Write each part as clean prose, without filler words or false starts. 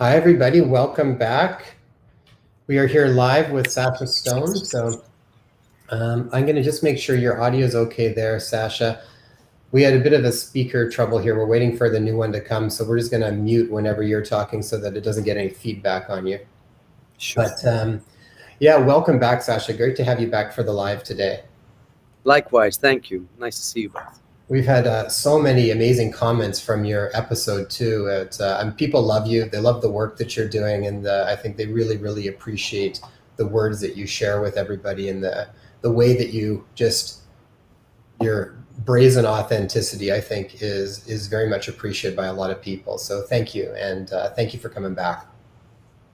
Hi, everybody. Welcome back. We are here live with Sacha Stone. I'm going to just make sure your audio is okay there, Sacha. We had a bit of a speaker trouble here. We're waiting for the new one to come. So we're just going to mute whenever you're talking so that it doesn't get any feedback on you. Sure. But yeah, welcome back, Sacha. Great to have you back for the live today. Likewise. Thank you. Nice to see you both. We've had so many amazing comments from your episode too. People love you. They love the work that you're doing, and I think they really, really appreciate the words that you share with everybody and the way that your brazen authenticity, I think, is very much appreciated by a lot of people. So thank you, and thank you for coming back.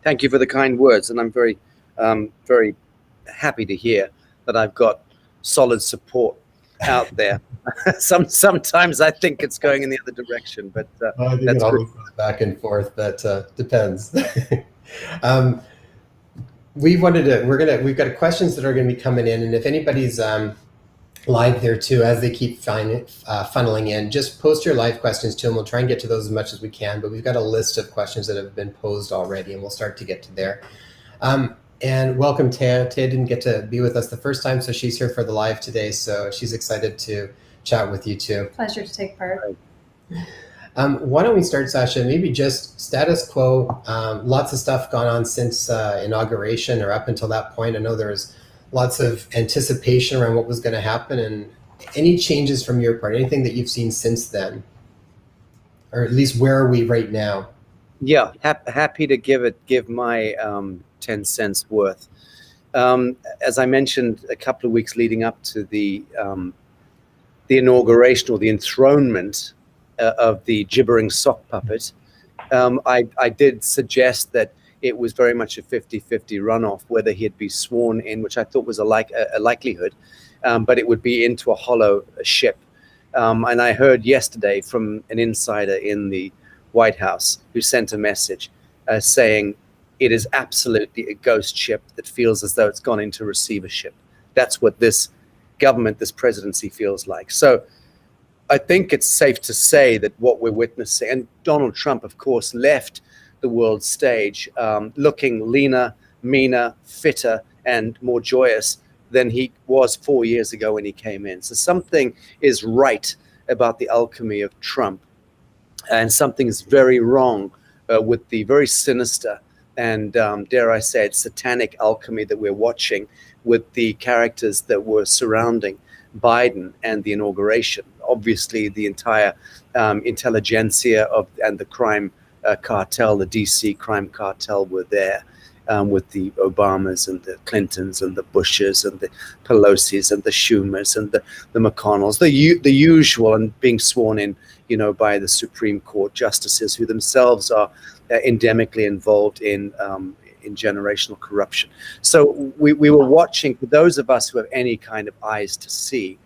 Thank you for the kind words, and I'm very, very happy to hear that I've got solid support out there. Sometimes I think it's going in the other direction, but I think it always goes back and forth. But depends. We've got questions that are going to be coming in, and if anybody's live there too, as they keep funneling in, just post your live questions too, and we'll try and get to those as much as we can. But we've got a list of questions that have been posed already, and we'll start to get to there. And welcome, Taya. Taya didn't get to be with us the first time, so she's here for the live today. So she's excited to chat with you too. Pleasure to take part. Why don't we start, Sacha? Maybe just status quo. Lots of stuff gone on since inauguration or up until that point. I know there was lots of anticipation around what was going to happen, and any changes from your part, anything that you've seen since then, or at least where are we right now? Yeah, happy to give my 10 cents worth. As I mentioned, a couple of weeks leading up to the inauguration or the enthronement of the gibbering sock puppet, I did suggest that it was very much a 50-50 runoff whether he'd be sworn in, which I thought was a likelihood, but it would be into a hollow ship. And I heard yesterday from an insider in the White House who sent a message saying it is absolutely a ghost ship that feels as though it's gone into receivership. That's what this government, this presidency feels like. So I think it's safe to say that what we're witnessing, and Donald Trump, of course, left the world stage looking leaner, meaner, fitter, and more joyous than he was 4 years ago when he came in. So something is right about the alchemy of Trump, and something is very wrong with the very sinister and, dare I say it, satanic alchemy that we're watching with the characters that were surrounding Biden and the inauguration. Obviously, the entire intelligentsia and the crime cartel, the DC crime cartel, were there with the Obamas and the Clintons and the Bushes and the Pelosi's and the Schumers and the McConnells, the usual, and being sworn in, by the Supreme Court justices who themselves are endemically involved in generational corruption. So we were watching, for those of us who have any kind of eyes to see,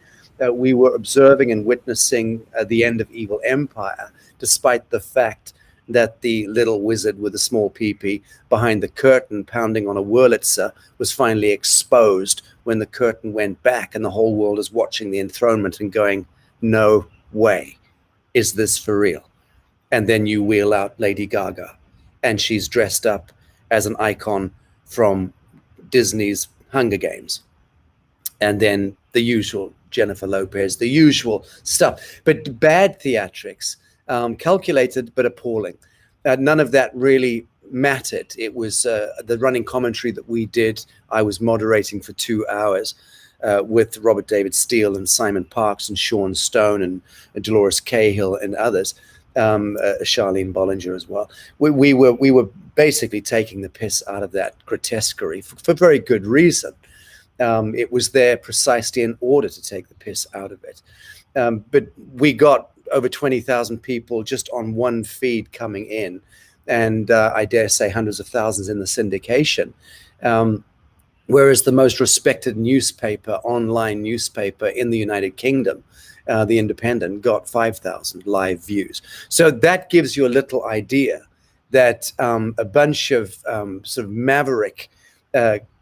we were observing and witnessing the end of evil empire, despite the fact that the little wizard with a small peepee behind the curtain pounding on a Wurlitzer was finally exposed when the curtain went back and the whole world is watching the enthronement and going, no way, is this for real? And then you wheel out Lady Gaga, and she's dressed up as an icon from Disney's Hunger Games. And then the usual Jennifer Lopez, the usual stuff, but bad theatrics, calculated but appalling. None of that really mattered. It was the running commentary that we did. I was moderating for 2 hours with Robert David Steele and Simon Parks and Sean Stone and Dolores Cahill and others. Charlene Bollinger as well. We were basically taking the piss out of that grotesquerie for very good reason. It was there precisely in order to take the piss out of it. But we got over 20,000 people just on one feed coming in, and I dare say hundreds of thousands in the syndication. Whereas the most respected newspaper, online newspaper in the United Kingdom, The Independent, got 5,000 live views. So that gives you a little idea that a bunch of sort of maverick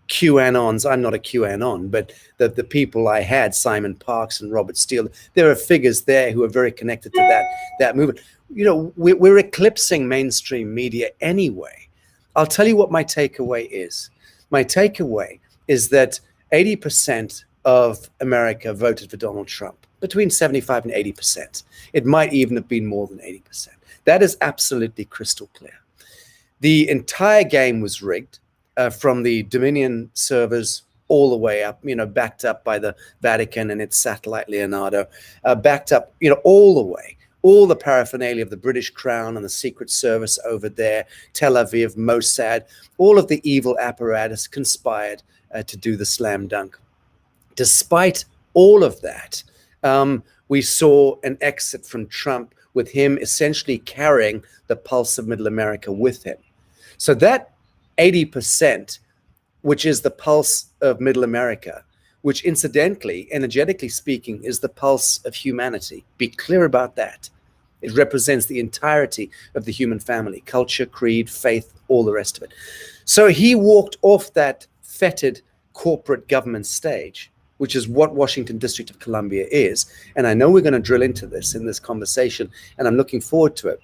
QAnons, I'm not a QAnon, but the people I had, Simon Parks and Robert Steele, there are figures there who are very connected to that movement, we're eclipsing mainstream media anyway. I'll tell you what my takeaway is. My takeaway is that 80% of America voted for Donald Trump, between 75 and 80%. It might even have been more than 80%. That is absolutely crystal clear. The entire game was rigged from the Dominion servers all the way up, backed up by the Vatican and its satellite Leonardo, backed up, all the way. All the paraphernalia of the British Crown and the Secret Service over there, Tel Aviv, Mossad, all of the evil apparatus conspired to do the slam dunk. Despite all of that, we saw an exit from Trump with him essentially carrying the pulse of Middle America with him. So that 80%, which is the pulse of Middle America, which incidentally, energetically speaking, is the pulse of humanity. Be clear about that. It represents the entirety of the human family, culture, creed, faith, all the rest of it. So he walked off that fetid corporate government stage, which is what Washington District of Columbia is. And I know we're going to drill into this in this conversation, and I'm looking forward to it.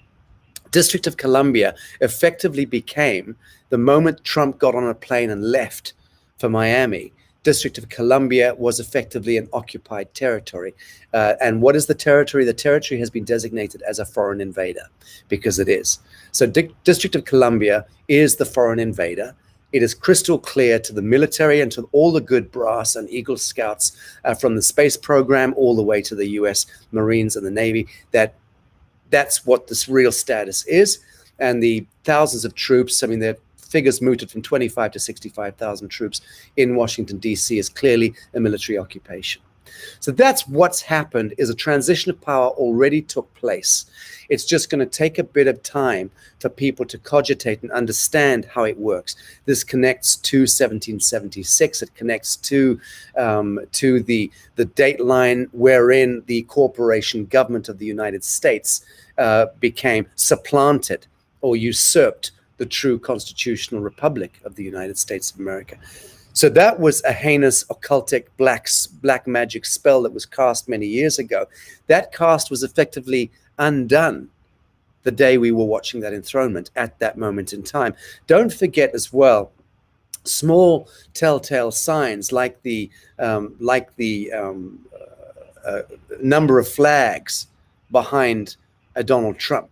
District of Columbia effectively became, the moment Trump got on a plane and left for Miami, District of Columbia was effectively an occupied territory. And what is the territory? The territory has been designated as a foreign invader, because it is. So District of Columbia is the foreign invader. It is crystal clear to the military and to all the good brass and Eagle Scouts from the space program all the way to the US Marines and the Navy that that's what this real status is. And the thousands of troops, the figures mooted from 25 to 65,000 troops in Washington, D.C. is clearly a military occupation. So that's what's happened, is a transition of power already took place. It's just going to take a bit of time for people to cogitate and understand how it works. This connects to 1776. It connects to the date line wherein the corporation government of the United States became supplanted or usurped the true constitutional republic of the United States of America. So that was a heinous occultic black magic spell that was cast many years ago. That cast was effectively undone the day we were watching that enthronement at that moment in time. Don't forget as well, small telltale signs like the number of flags behind Donald Trump,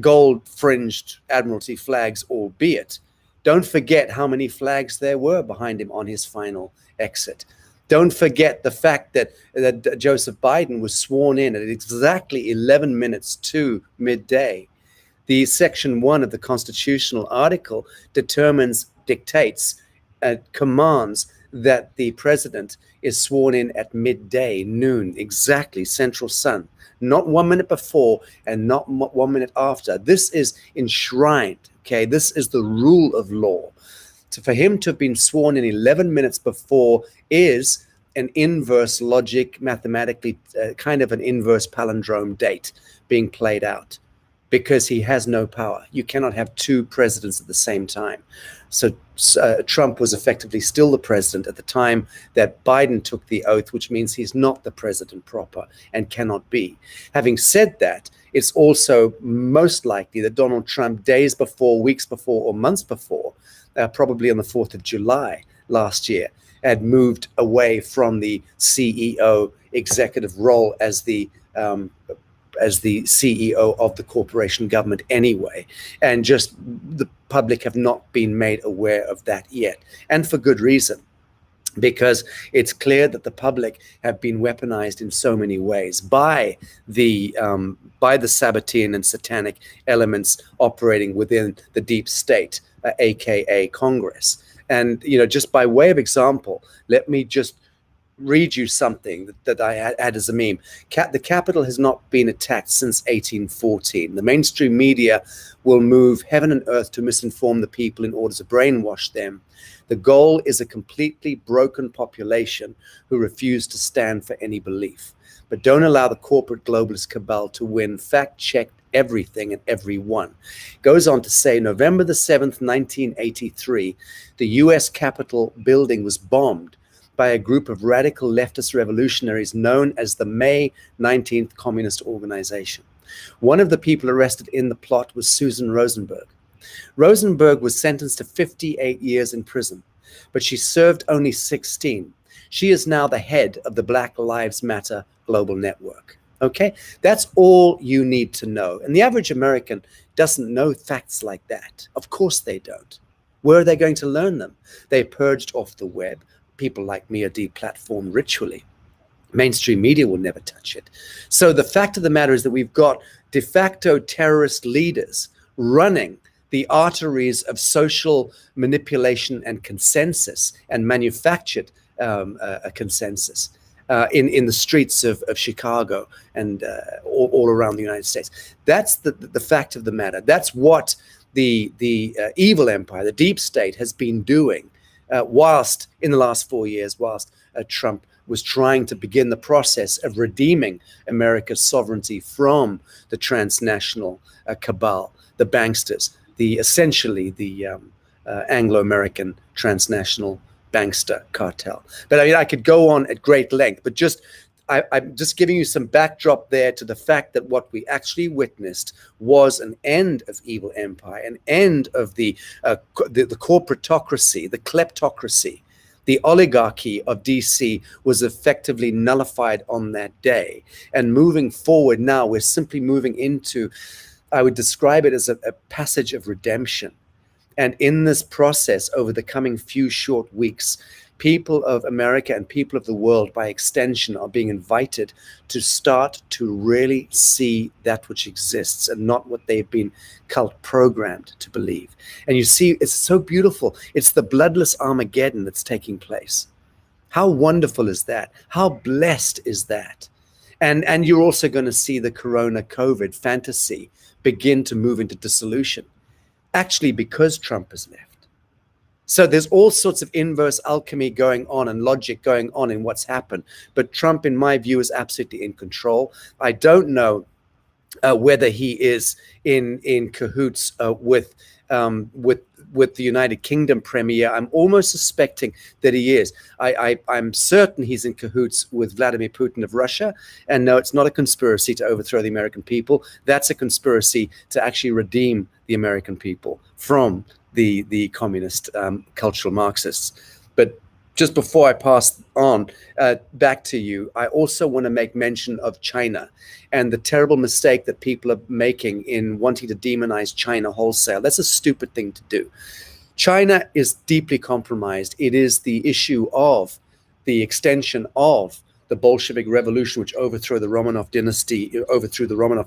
gold-fringed Admiralty flags, albeit. Don't forget how many flags there were behind him on his final exit. Don't forget the fact that Joseph Biden was sworn in at exactly 11 minutes to midday. The Section 1 of the constitutional article dictates, commands that the president is sworn in at midday, noon, exactly, Central Sun. Not 1 minute before and not 1 minute after. This is enshrined, okay? This is the rule of law. So for him to have been sworn in 11 minutes before is an inverse logic, mathematically, kind of an inverse palindrome date being played out, because he has no power. You cannot have two presidents at the same time. So Trump was effectively still the president at the time that Biden took the oath, which means he's not the president proper and cannot be. Having said that, it's also most likely that Donald Trump, days before, weeks before, or months before, probably on the 4th of July last year, had moved away from the CEO executive role as the CEO of the corporation government anyway. And just the public have not been made aware of that yet. And for good reason, because it's clear that the public have been weaponized in so many ways by the Sabbatean and satanic elements operating within the deep state, aka Congress. And, just by way of example, let me just read you something that I had as a meme. The Capitol has not been attacked since 1814. The mainstream media will move heaven and earth to misinform the people in order to brainwash them. The goal is a completely broken population who refuse to stand for any belief. But don't allow the corporate globalist cabal to win. Fact-check everything and everyone. Goes on to say, November the 7th, 1983, the U.S. Capitol building was bombed by a group of radical leftist revolutionaries known as the May 19th Communist Organization. One of the people arrested in the plot was Susan Rosenberg. Rosenberg was sentenced to 58 years in prison, but she served only 16. She is now the head of the Black Lives Matter Global Network. Okay, that's all you need to know. And the average American doesn't know facts like that. Of course they don't. Where are they going to learn them? They purged off the web. People like me are deplatformed ritually. Mainstream media will never touch it. So the fact of the matter is that we've got de facto terrorist leaders running the arteries of social manipulation and consensus and manufactured a consensus in the streets of Chicago and all around the United States. That's the fact of the matter. That's what the evil empire, the deep state, has been doing whilst in the last 4 years, whilst Trump was trying to begin the process of redeeming America's sovereignty from the transnational cabal, the banksters, essentially the Anglo-American transnational bankster cartel. But I mean, I could go on at great length, but I'm just giving you some backdrop there to the fact that what we actually witnessed was an end of evil empire, an end of the corporatocracy, the kleptocracy. The oligarchy of DC was effectively nullified on that day. And moving forward now, we're simply moving into, I would describe it as a passage of redemption. And in this process, over the coming few short weeks, people of America and people of the world, by extension, are being invited to start to really see that which exists and not what they've been cult programmed to believe. And you see, it's so beautiful. It's the bloodless Armageddon that's taking place. How wonderful is that? How blessed is that? And you're also going to see the Corona COVID fantasy begin to move into dissolution, actually because Trump has left. So there's all sorts of inverse alchemy going on and logic going on in what's happened. But Trump, in my view, is absolutely in control. I don't know whether he is in cahoots with the United Kingdom premier. I'm almost suspecting that he is. I'm certain he's in cahoots with Vladimir Putin of Russia. And no, it's not a conspiracy to overthrow the American people. That's a conspiracy to actually redeem the American people from the communist cultural Marxists. But just before I pass on back to you, I also want to make mention of China and the terrible mistake that people are making in wanting to demonize China wholesale. That's a stupid thing to do. China is deeply compromised. It is the issue of the extension of the Bolshevik Revolution, which overthrew the Romanov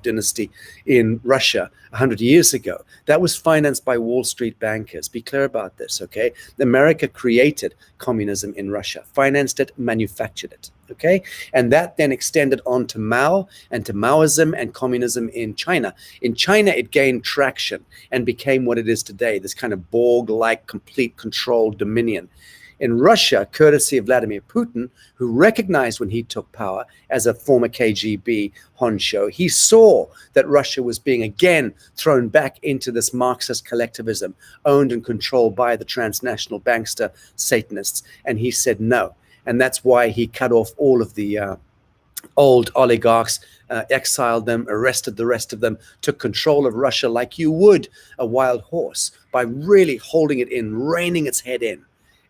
dynasty in Russia 100 years ago. That was financed by Wall Street bankers. Be clear about this, okay? America created communism in Russia, financed it, manufactured it, okay? And that then extended on to Mao and to Maoism and communism in China. In China, it gained traction and became what it is today, this kind of Borg-like complete control dominion. In Russia, courtesy of Vladimir Putin, who recognized when he took power as a former KGB honcho, he saw that Russia was being again thrown back into this Marxist collectivism, owned and controlled by the transnational bankster Satanists. And he said no. And that's why he cut off all of the old oligarchs, exiled them, arrested the rest of them, took control of Russia like you would a wild horse by really holding it in, reining its head in.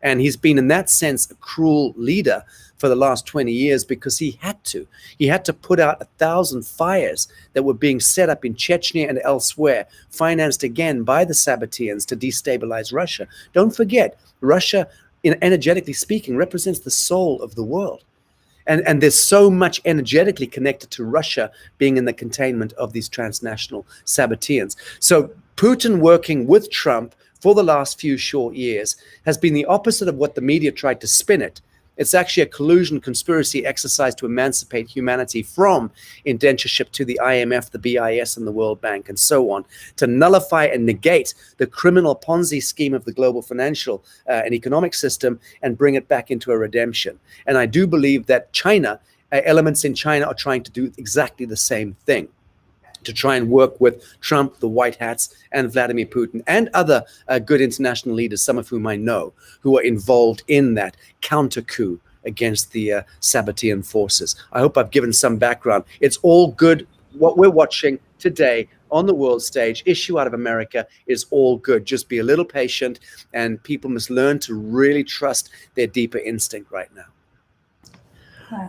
And he's been, in that sense, a cruel leader for the last 20 years because he had to. He had to put out 1,000 fires that were being set up in Chechnya and elsewhere, financed again by the Sabbateans to destabilize Russia. Don't forget, Russia, energetically speaking, represents the soul of the world. And there's so much energetically connected to Russia being in the containment of these transnational Sabbateans. So Putin working with Trump for the last few short years has been the opposite of what the media tried to spin it. It's actually a collusion conspiracy exercise to emancipate humanity from indentureship to the IMF, the BIS, and the World Bank, and so on, to nullify and negate the criminal Ponzi scheme of the global financial and economic system and bring it back into a redemption. And I do believe that China, elements in China are trying to do exactly the same thing, to try and work with Trump, the White Hats, and Vladimir Putin, and other good international leaders, some of whom I know, who are involved in that counter-coup against the Sabbatean forces. I hope I've given some background. It's all good. What we're watching today on the world stage, issue out of America, is all good. Just be a little patient, and people must learn to really trust their deeper instinct right now.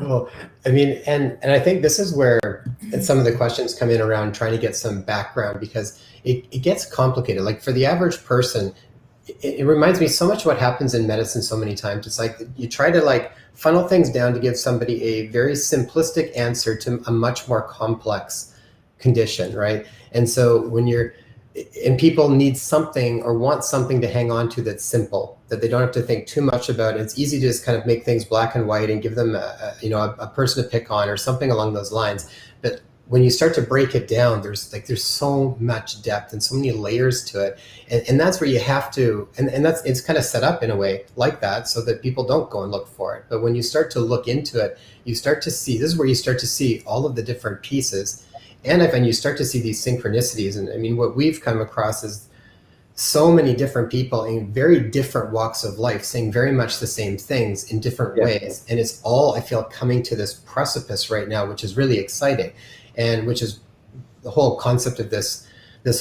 Oh, I mean, and I think this is where some of the questions come in around trying to get some background, because it gets complicated. Like for the average person, it reminds me so much what happens in medicine so many times. It's like you try to like funnel things down to give somebody a very simplistic answer to a much more complex condition, right? And so and people need something or want something to hang on to that's simple, that they don't have to think too much about. It's easy to just kind of make things black and white and give them a person to pick on or something along those lines. But when you start to break it down, there's so much depth and so many layers to it. And that's where you have to, and it's kind of set up in a way like that so that people don't go and look for it. But when you start to look into it, you start to see, this is where you start to see all of the different pieces. And you start to see these synchronicities. And I mean, what we've come across is so many different people in very different walks of life saying very much the same things in different ways. And it's all, I feel, coming to this precipice right now, which is really exciting. And which is the whole concept of this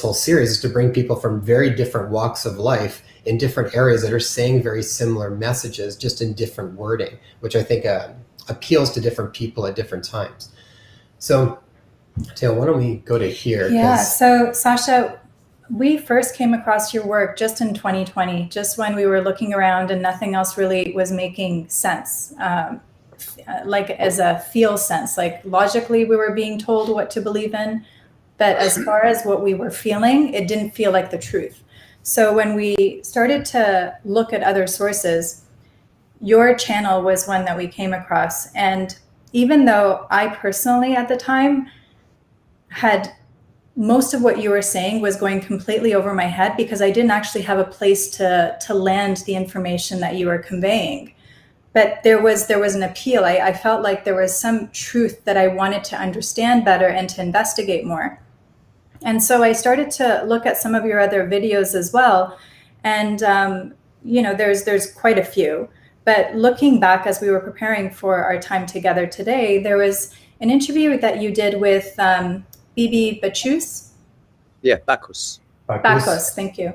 whole series, is to bring people from very different walks of life in different areas that are saying very similar messages, just in different wording, which I think appeals to different people at different times. So, Taylor, why don't we go to here? Yeah, so Sacha, we first came across your work just in 2020, just when we were looking around and nothing else really was making sense. Like as a feel sense, like logically we were being told what to believe in, but as far as what we were feeling, it didn't feel like the truth. So when we started to look at other sources, your channel was one that we came across. And even though I personally at the time had most of what you were saying was going completely over my head, because I didn't actually have a place to land the information that you were conveying. But there was an appeal. I felt like there was some truth that I wanted to understand better and to investigate more. And so I started to look at some of your other videos as well. And, there's quite a few. But looking back as we were preparing for our time together today, there was an interview that you did with Bibi Bacchus. Yeah, Bacchus. Bacchus, thank you.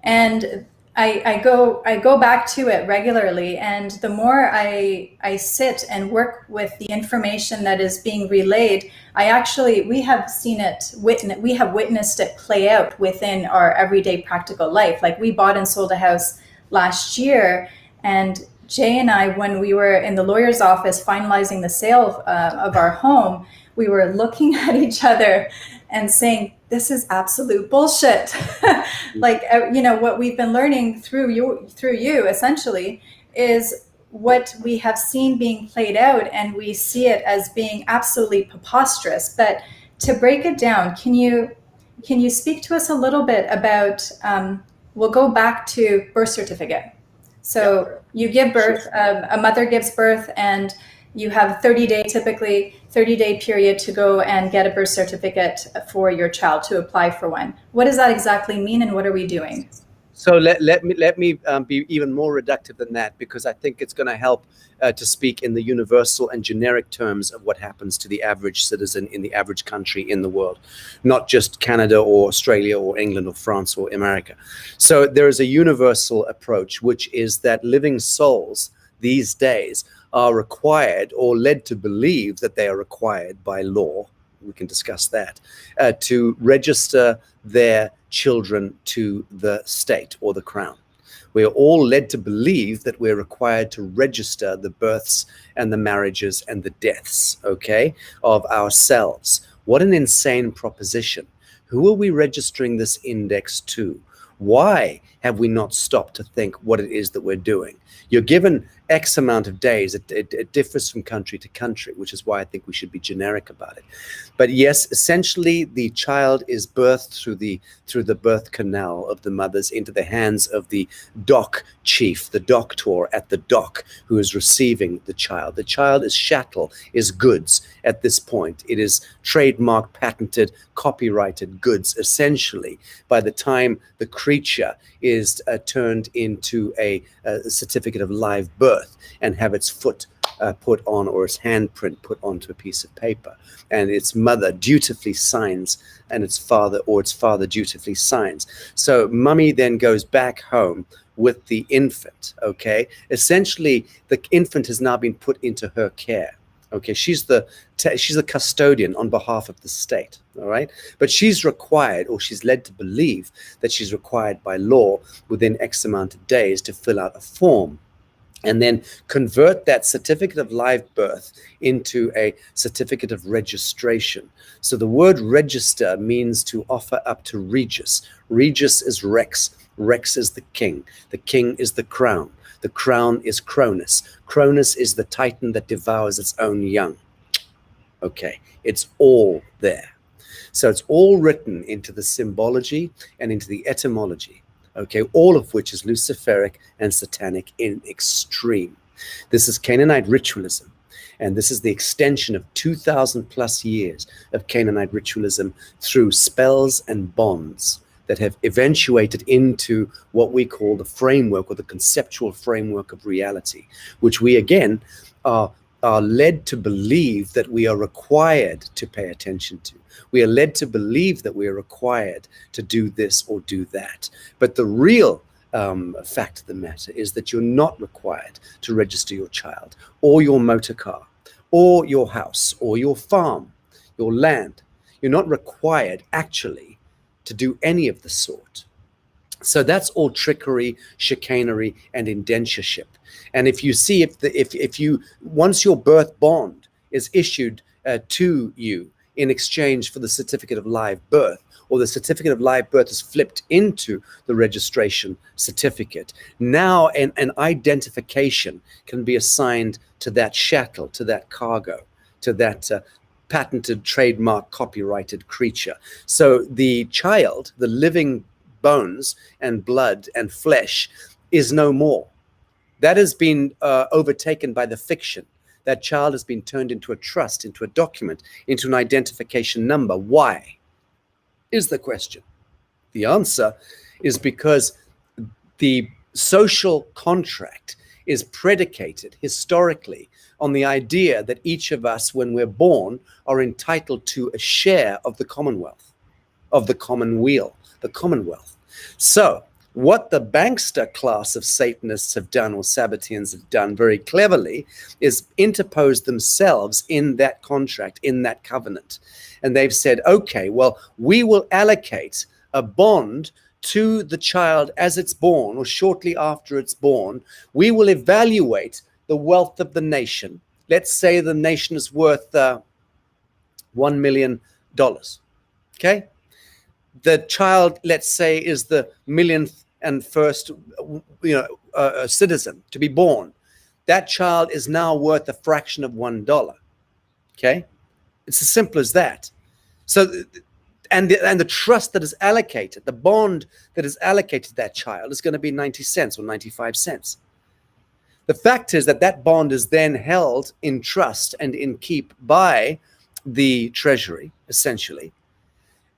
And I go back to it regularly, and the more I sit and work with the information that is being relayed, we have witnessed it play out within our everyday practical life. Like we bought and sold a house last year, and Jay and I, when we were in the lawyer's office finalizing the sale of our home, we were looking at each other and saying, this is absolute bullshit. Like, what we've been learning through you essentially is what we have seen being played out, and we see it as being absolutely preposterous. But to break it down, can you speak to us a little bit about, we'll go back to birth certificate. So you give birth, a mother gives birth, and you have a 30-day period to go and get a birth certificate for your child, to apply for one. What does that exactly mean, and what are we doing? So let me be even more reductive than that, because I think it's going to help to speak in the universal and generic terms of what happens to the average citizen in the average country in the world, not just Canada or Australia or England or France or America. So there is a universal approach, which is that living souls these days are required, or led to believe that they are required by law, we can discuss that, to register their children to the state or the crown. We are all led to believe that we're required to register the births and the marriages and the deaths, of ourselves. What an insane proposition. Who are we registering this index to? Why have we not stopped to think what it is that we're doing? You're given X amount of days. It differs from country to country, which is why I think we should be generic about it. But yes, essentially, the child is birthed through the birth canal of the mothers into the hands of the doc chief, the doctor at the dock, who is receiving the child. The child is chattel, is goods at this point. It is trademarked, patented, copyrighted goods, essentially, by the time the creature is turned into a certificate of live birth and have its foot put on, or its handprint put onto a piece of paper, and its mother dutifully signs, and its father dutifully signs. So mummy then goes back home with the infant. Okay, essentially the infant has now been put into her care. Okay, she's the custodian on behalf of the state. All right, but she's required, or she's led to believe that she's required by law within X amount of days to fill out a form, and then convert that certificate of live birth into a certificate of registration. So the word register means to offer up to Regus. Regus is Rex. Rex is the king. The king is the crown. The crown is Cronus. Cronus is the titan that devours its own young. Okay, it's all there. So it's all written into the symbology and into the etymology. Okay, all of which is Luciferic and satanic in extreme. This is Canaanite ritualism, and this is the extension of 2,000 plus years of Canaanite ritualism through spells and bonds that have eventuated into what we call the framework, or the conceptual framework of reality, which we again are led to believe that we are required to pay attention to. We are led to believe that we are required to do this or do that. But the real fact of the matter is that you're not required to register your child, or your motor car, or your house, or your farm, your land. You're not required actually to do any of the sort. So that's all trickery, chicanery, and indentureship. And if you see, if you once your birth bond is issued to you in exchange for the certificate of live birth, or the certificate of live birth is flipped into the registration certificate, now an identification can be assigned to that chattel, to that cargo, to that patented, trademark, copyrighted creature. So the child, the living bones and blood and flesh, is no more. That has been overtaken by the fiction. That child has been turned into a trust, into a document, into an identification number. Why? Is the question. The answer is because the social contract is predicated historically on the idea that each of us, when we're born, are entitled to a share of the commonwealth, of the commonweal, the commonwealth. So what the bankster class of Satanists have done, or Sabbateans have done very cleverly, is interpose themselves in that contract, in that covenant. And they've said, okay, well, we will allocate a bond to the child as it's born, or shortly after it's born. We will evaluate the wealth of the nation. Let's say the nation is worth $1 million. Okay? The child, let's say, is the millionth and first citizen to be born. That child is now worth a fraction of $1. Okay? It's as simple as that. So, and the trust that is allocated, the bond that is allocated to that child, is going to be 90 cents or 95 cents. The fact is that that bond is then held in trust and in keep by the treasury, essentially.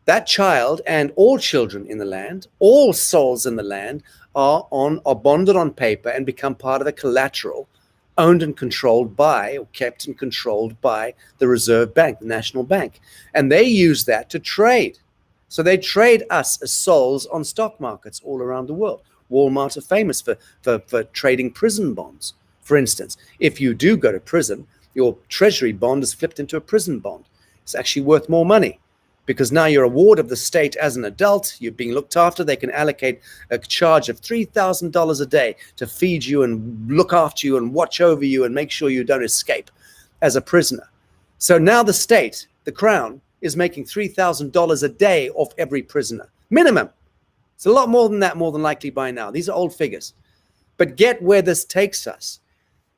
That child and all children in the land, all souls in the land, are bonded on paper and become part of the collateral owned and controlled by, or kept and controlled by, the Reserve Bank, the National Bank. And they use that to trade. So they trade us as souls on stock markets all around the world. Walmart are famous for trading prison bonds. For instance, if you do go to prison, your treasury bond is flipped into a prison bond. It's actually worth more money, because now you're a ward of the state as an adult, you're being looked after. They can allocate a charge of $3,000 a day to feed you and look after you and watch over you and make sure you don't escape as a prisoner. So now the state, the crown, is making $3,000 a day off every prisoner, minimum. It's a lot more than that, more than likely by now. These are old figures. But get where this takes us.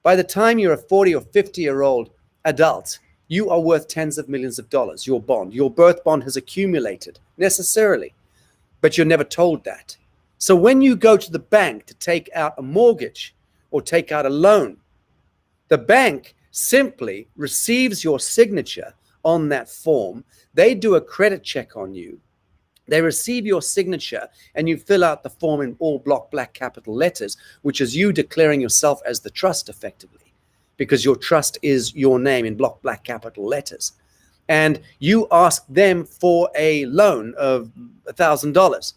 By the time you're a 40 or 50-year-old adult, you are worth tens of millions of dollars, your bond. Your birth bond has accumulated, necessarily. But you're never told that. So when you go to the bank to take out a mortgage or take out a loan, the bank simply receives your signature on that form. They do a credit check on you. They receive your signature, and you fill out the form in all block black capital letters, which is you declaring yourself as the trust, effectively. because your trust is your name in block black capital letters. And you ask them for a loan of $1,000.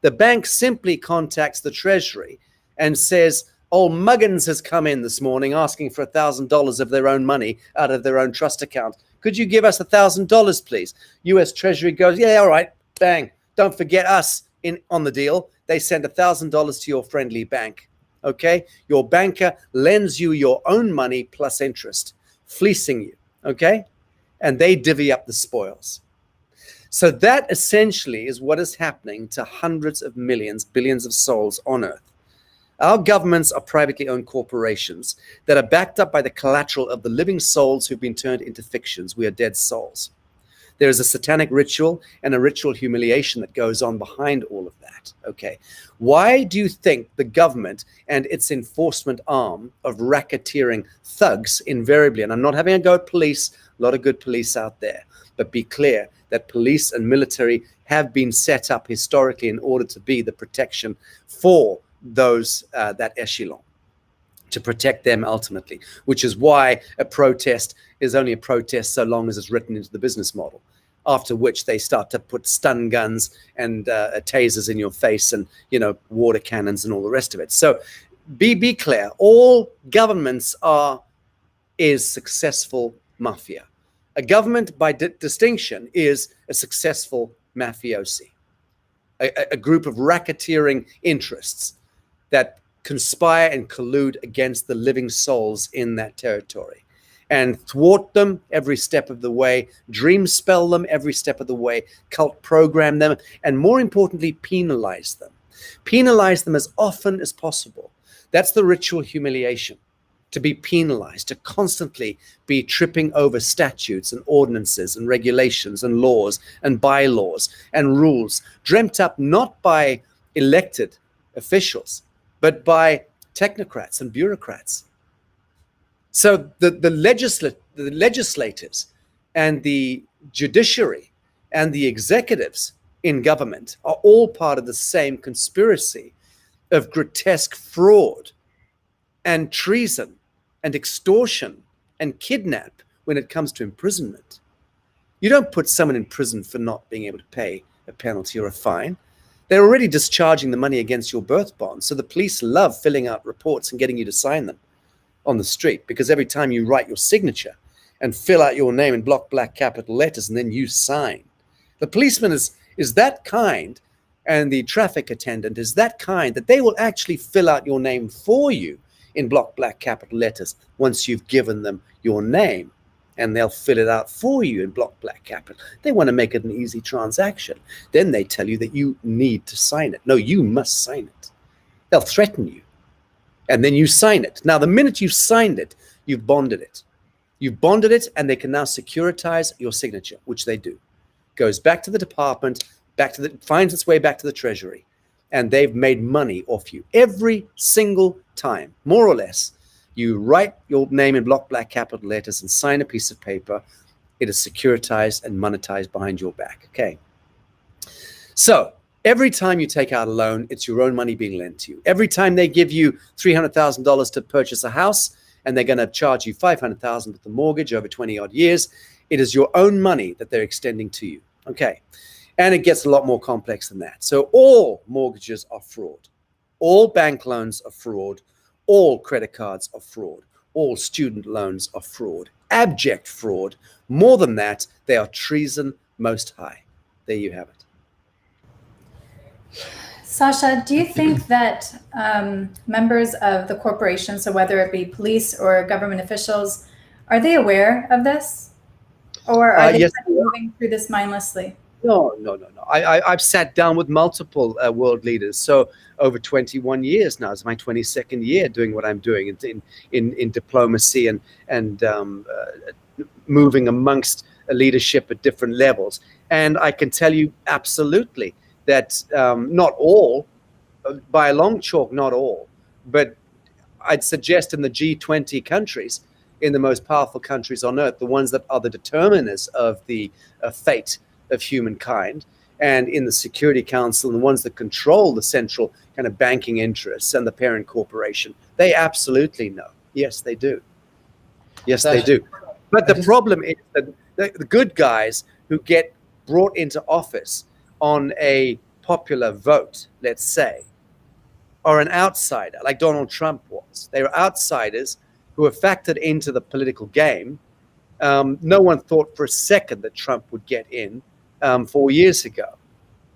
The bank simply contacts the Treasury and says, old Muggins has come in this morning asking for $1,000 of their own money out of their own trust account. Could you give us $1,000, please? US Treasury goes, yeah, all right, bang. Don't forget us on the deal. They send $1,000 to your friendly bank. Okay? Your banker lends you your own money plus interest, fleecing you. Okay? And they divvy up the spoils. So that essentially is what is happening to hundreds of millions, billions of souls on Earth. Our governments are privately owned corporations that are backed up by the collateral of the living souls who've been turned into fictions. We are dead souls. There is a satanic ritual and a ritual humiliation that goes on behind all of that. Okay. Why do you think the government and its enforcement arm of racketeering thugs invariably, and I'm not having a go at police, a lot of good police out there, but be clear that police and military have been set up historically in order to be the protection for those that echelon, to protect them ultimately, which is why a protest is only a protest so long as it's written into the business model, after which they start to put stun guns and tasers in your face and, you know, water cannons and all the rest of it. So be clear, all governments is successful mafia. A government, by distinction, is a successful mafiosi, a group of racketeering interests that conspire and collude against the living souls in that territory and thwart them every step of the way, dream spell them every step of the way, cult program them, and more importantly, penalize them. Penalize them as often as possible. That's the ritual humiliation. To be penalized, to constantly be tripping over statutes and ordinances and regulations and laws and bylaws and rules, dreamt up not by elected officials, but by technocrats and bureaucrats. So the legislators and the judiciary and the executives in government are all part of the same conspiracy of grotesque fraud and treason and extortion and kidnap when it comes to imprisonment. You don't put someone in prison for not being able to pay a penalty or a fine. They're already discharging the money against your birth bond. So the police love filling out reports and getting you to sign them on the street, because every time you write your signature and fill out your name in block black capital letters and then you sign, the policeman is that kind, and the traffic attendant is that kind, that they will actually fill out your name for you in block black capital letters once you've given them your name, and they'll fill it out for you in block black capital. They want to make it an easy transaction. Then they tell you that you need to sign it. No, you must sign it. They'll threaten you, and then you sign it. Now, the minute you've signed it, you've bonded it. You've bonded it, and they can now securitize your signature, which they do. Goes back to the department, finds its way back to the Treasury, and they've made money off you every single time, more or less. You write your name in block black capital letters and sign a piece of paper. It is securitized and monetized behind your back. Okay. So every time you take out a loan, it's your own money being lent to you. Every time they give you $300,000 to purchase a house and they're going to charge you $500,000 with the mortgage over 20 odd years, it is your own money that they're extending to you. Okay. And it gets a lot more complex than that. So all mortgages are fraud. All bank loans are fraud. All credit cards are fraud. All student loans are fraud. Abject fraud. More than that, they are treason most high. There you have it. Sacha, do you think that members of the corporation, so whether it be police or government officials, are they aware of this? Or are they yes, moving through this mindlessly? No. I've sat down with multiple world leaders. So over 21 years now, it's my 22nd year doing what I'm doing in diplomacy and moving amongst leadership at different levels. And I can tell you absolutely that not all, by a long chalk, not all, but I'd suggest in the G20 countries, in the most powerful countries on earth, the ones that are the determiners of the fate of humankind, and in the Security Council, and the ones that control the central kind of banking interests and the parent corporation, they absolutely know. Yes, they do. Yes, Sacha, they do. But the problem is that the good guys who get brought into office on a popular vote, let's say, are an outsider, like Donald Trump was. They were outsiders who were factored into the political game. No one thought for a second that Trump would get in 4 years ago.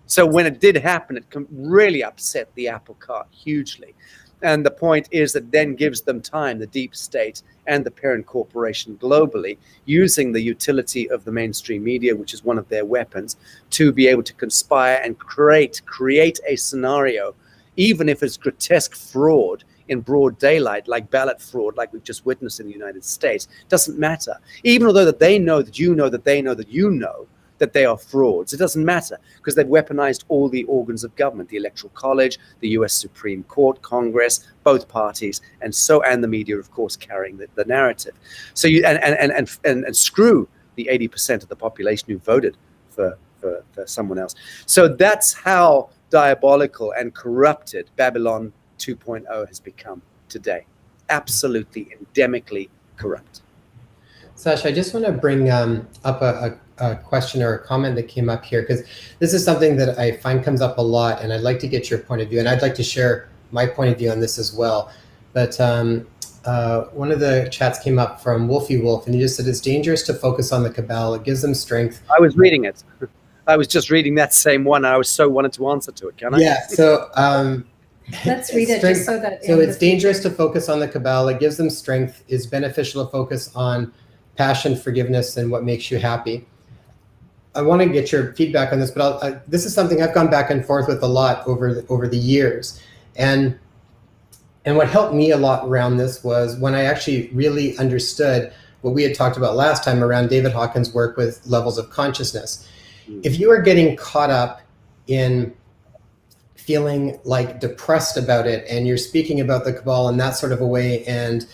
So when it did happen, it really upset the apple cart hugely. And the point is that then gives them time, the deep state and the parent corporation globally, using the utility of the mainstream media, which is one of their weapons, to be able to conspire and create a scenario, even if it's grotesque fraud in broad daylight, like ballot fraud, like we've just witnessed in the United States. Doesn't matter. Even though that they know that you know that they know that you know that they are frauds. It doesn't matter, because they've weaponized all the organs of government, the Electoral College, the US Supreme Court, Congress, both parties, and the media, of course, carrying the narrative. So you and screw the 80% of the population who voted for someone else. So that's how diabolical and corrupted Babylon 2.0 has become today. Absolutely endemically corrupt. Sacha, I just want to bring up a question or a comment that came up here, because this is something that I find comes up a lot, and I'd like to get your point of view, and I'd like to share my point of view on this as well. But one of the chats came up from Wolfie Wolf, and he just said it's dangerous to focus on the Cabal. It gives them strength. I was reading it. I was just reading that same one. I was so wanted to answer to it. Can I? Yeah. So let's read it just so that. So it's dangerous to focus on the Cabal. It gives them strength. It's beneficial to focus on passion, forgiveness, and what makes you happy. I want to get your feedback on this, but this is something I've gone back and forth with a lot over the years. And what helped me a lot around this was when I actually really understood what we had talked about last time around David Hawkins' work with levels of consciousness. If you are getting caught up in feeling like depressed about it, and you're speaking about the Cabal in that sort of a way, and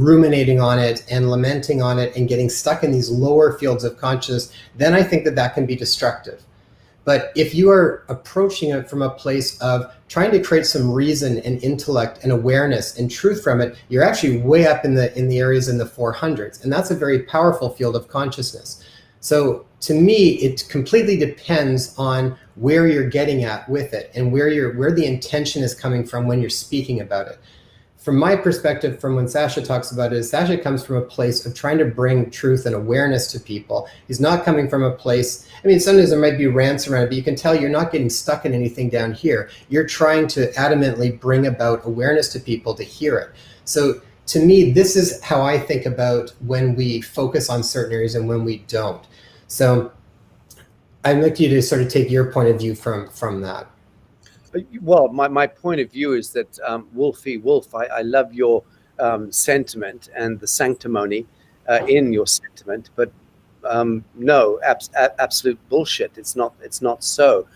ruminating on it and lamenting on it and getting stuck in these lower fields of consciousness, then I think that can be destructive. But if you are approaching it from a place of trying to create some reason and intellect and awareness and truth from it, you're actually way up in the areas in the 400s, and that's a very powerful field of consciousness. So to me, it completely depends on where you're getting at with it and where the intention is coming from when you're speaking about it. From my perspective, from when Sacha talks about it, Sacha comes from a place of trying to bring truth and awareness to people. He's not coming from a place, I mean, sometimes there might be rants around it, but you can tell you're not getting stuck in anything down here. You're trying to adamantly bring about awareness to people to hear it. So to me, this is how I think about when we focus on certain areas and when we don't. So I'd like you to sort of take your point of view from that. Well, my point of view is that Wolfie Wolf, I love your sentiment and the sanctimony in your sentiment, but no, absolute bullshit. It's not so.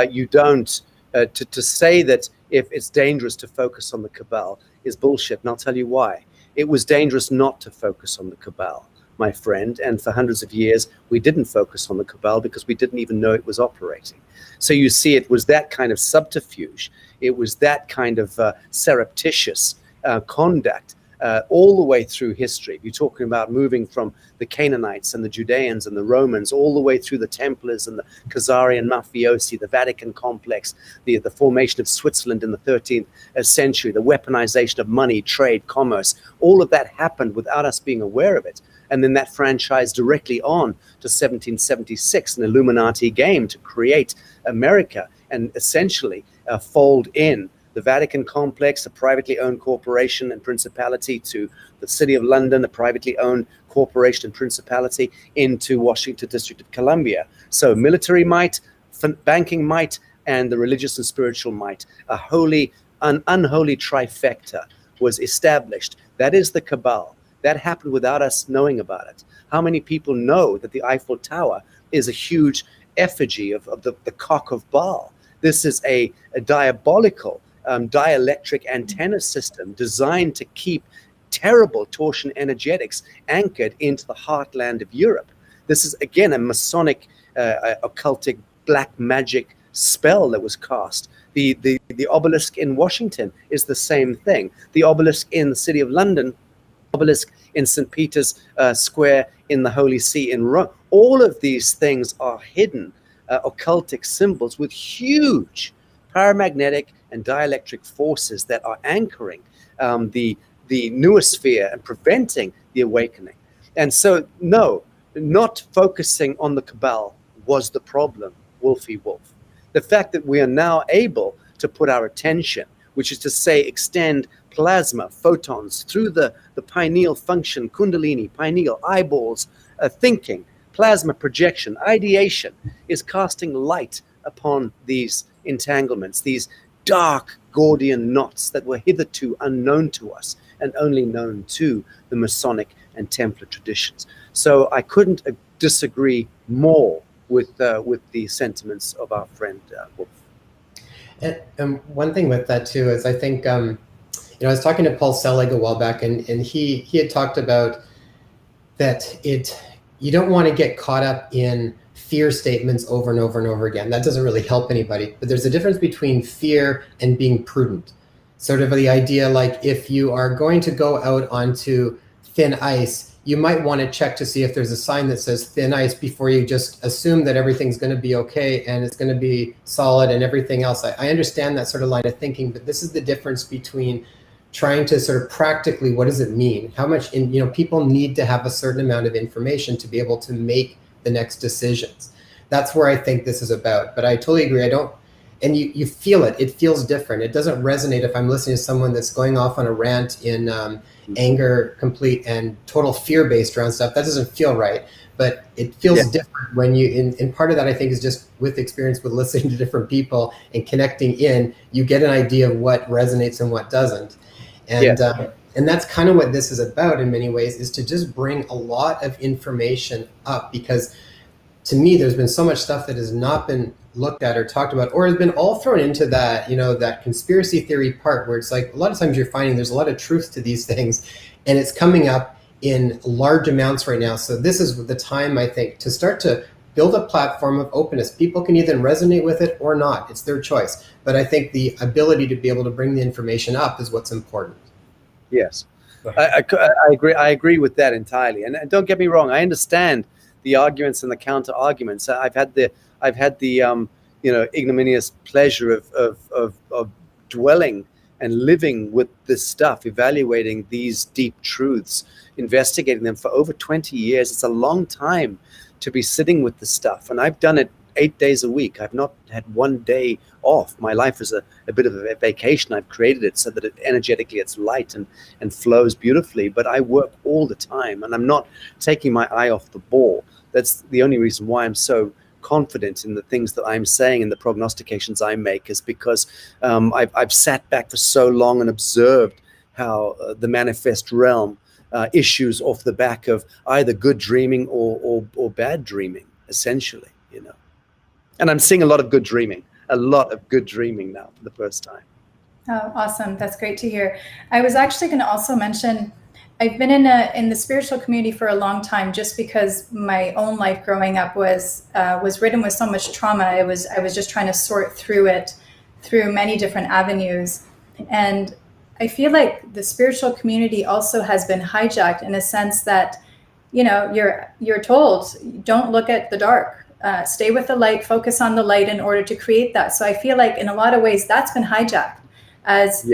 You don't to say that if it's dangerous to focus on the Cabal is bullshit, and I'll tell you why. It was dangerous not to focus on the Cabal, my friend, and for hundreds of years we didn't focus on the Cabal because we didn't even know it was operating. So you see, it was that kind of subterfuge, it was that kind of surreptitious conduct all the way through history. You're talking about moving from the Canaanites and the Judeans and the Romans all the way through the Templars and the Khazarian mafiosi, the Vatican complex, the formation of Switzerland in the 13th century, the weaponization of money, trade, commerce. All of that happened without us being aware of it. And then that franchised directly on to 1776, an Illuminati game to create America and essentially fold in the Vatican complex, a privately owned corporation and principality, to the City of London, a privately owned corporation and principality, into Washington District of Columbia. So military might, banking might, and the religious and spiritual might, an unholy trifecta was established. That is the Cabal. That happened without us knowing about it. How many people know that the Eiffel Tower is a huge effigy of the cock of Baal? This is a diabolical dielectric antenna system designed to keep terrible torsion energetics anchored into the heartland of Europe. This is, again, a Masonic, occultic, black magic spell that was cast. The obelisk in Washington is the same thing. The obelisk in the City of London obelisk in St. Peter's Square, in the Holy See in Rome. All of these things are hidden occultic symbols with huge paramagnetic and dielectric forces that are anchoring the noosphere and preventing the awakening. And so, no, not focusing on the Cabal was the problem, Wolfie Wolf. The fact that we are now able to put our attention, which is to say extend plasma, photons through the pineal function, kundalini, pineal, eyeballs, thinking, plasma projection, ideation, is casting light upon these entanglements, these dark Gordian knots that were hitherto unknown to us and only known to the Masonic and Templar traditions. So I couldn't disagree more with the sentiments of our friend Wolf. And one thing with that too is I think I was talking to Paul Selig a while back, and he had talked about that you don't want to get caught up in fear statements over and over and over again. That doesn't really help anybody. But there's a difference between fear and being prudent. Sort of the idea, like if you are going to go out onto thin ice, you might want to check to see if there's a sign that says thin ice before you just assume that everything's going to be okay and it's going to be solid and everything else. I understand that sort of line of thinking, but this is the difference between trying to sort of practically, what does it mean? How much, people need to have a certain amount of information to be able to make the next decisions. That's where I think this is about. But I totally agree. And you feel it. It feels different. It doesn't resonate if I'm listening to someone that's going off on a rant in anger, complete and total fear-based around stuff. That doesn't feel right. But it feels different when you, and part of that I think is just with experience with listening to different people and connecting in, you get an idea of what resonates and what doesn't. And that's kind of what this is about in many ways, is to just bring a lot of information up, because to me, there's been so much stuff that has not been looked at or talked about, or has been all thrown into that, that conspiracy theory part where it's like, a lot of times you're finding there's a lot of truth to these things, and it's coming up in large amounts right now. So this is the time, I think, to start to build a platform of openness. People can either resonate with it or not. It's their choice. But I think the ability to be able to bring the information up is what's important. Yes, I agree. I agree with that entirely. And don't get me wrong. I understand the arguments and the counter arguments. I've had the ignominious pleasure of dwelling and living with this stuff, evaluating these deep truths, investigating them for over 20 years. It's a long time to be sitting with the stuff. And I've done it 8 days a week. I've not had one day off. My life is a bit of a vacation. I've created it so that energetically it's light and flows beautifully. But I work all the time, and I'm not taking my eye off the ball. That's the only reason why I'm so confident in the things that I'm saying and the prognostications I make, is because I've sat back for so long and observed how the manifest realm issues off the back of either good dreaming or bad dreaming, essentially, And I'm seeing a lot of good dreaming now for the first time. Oh, awesome. That's great to hear. I was actually going to also mention, I've been in the spiritual community for a long time, just because my own life growing up was ridden with so much trauma. I was just trying to sort through it through many different avenues. And I feel like the spiritual community also has been hijacked in a sense that, you're told, don't look at the dark. Stay with the light, focus on the light in order to create that. So I feel like in a lot of ways that's been hijacked as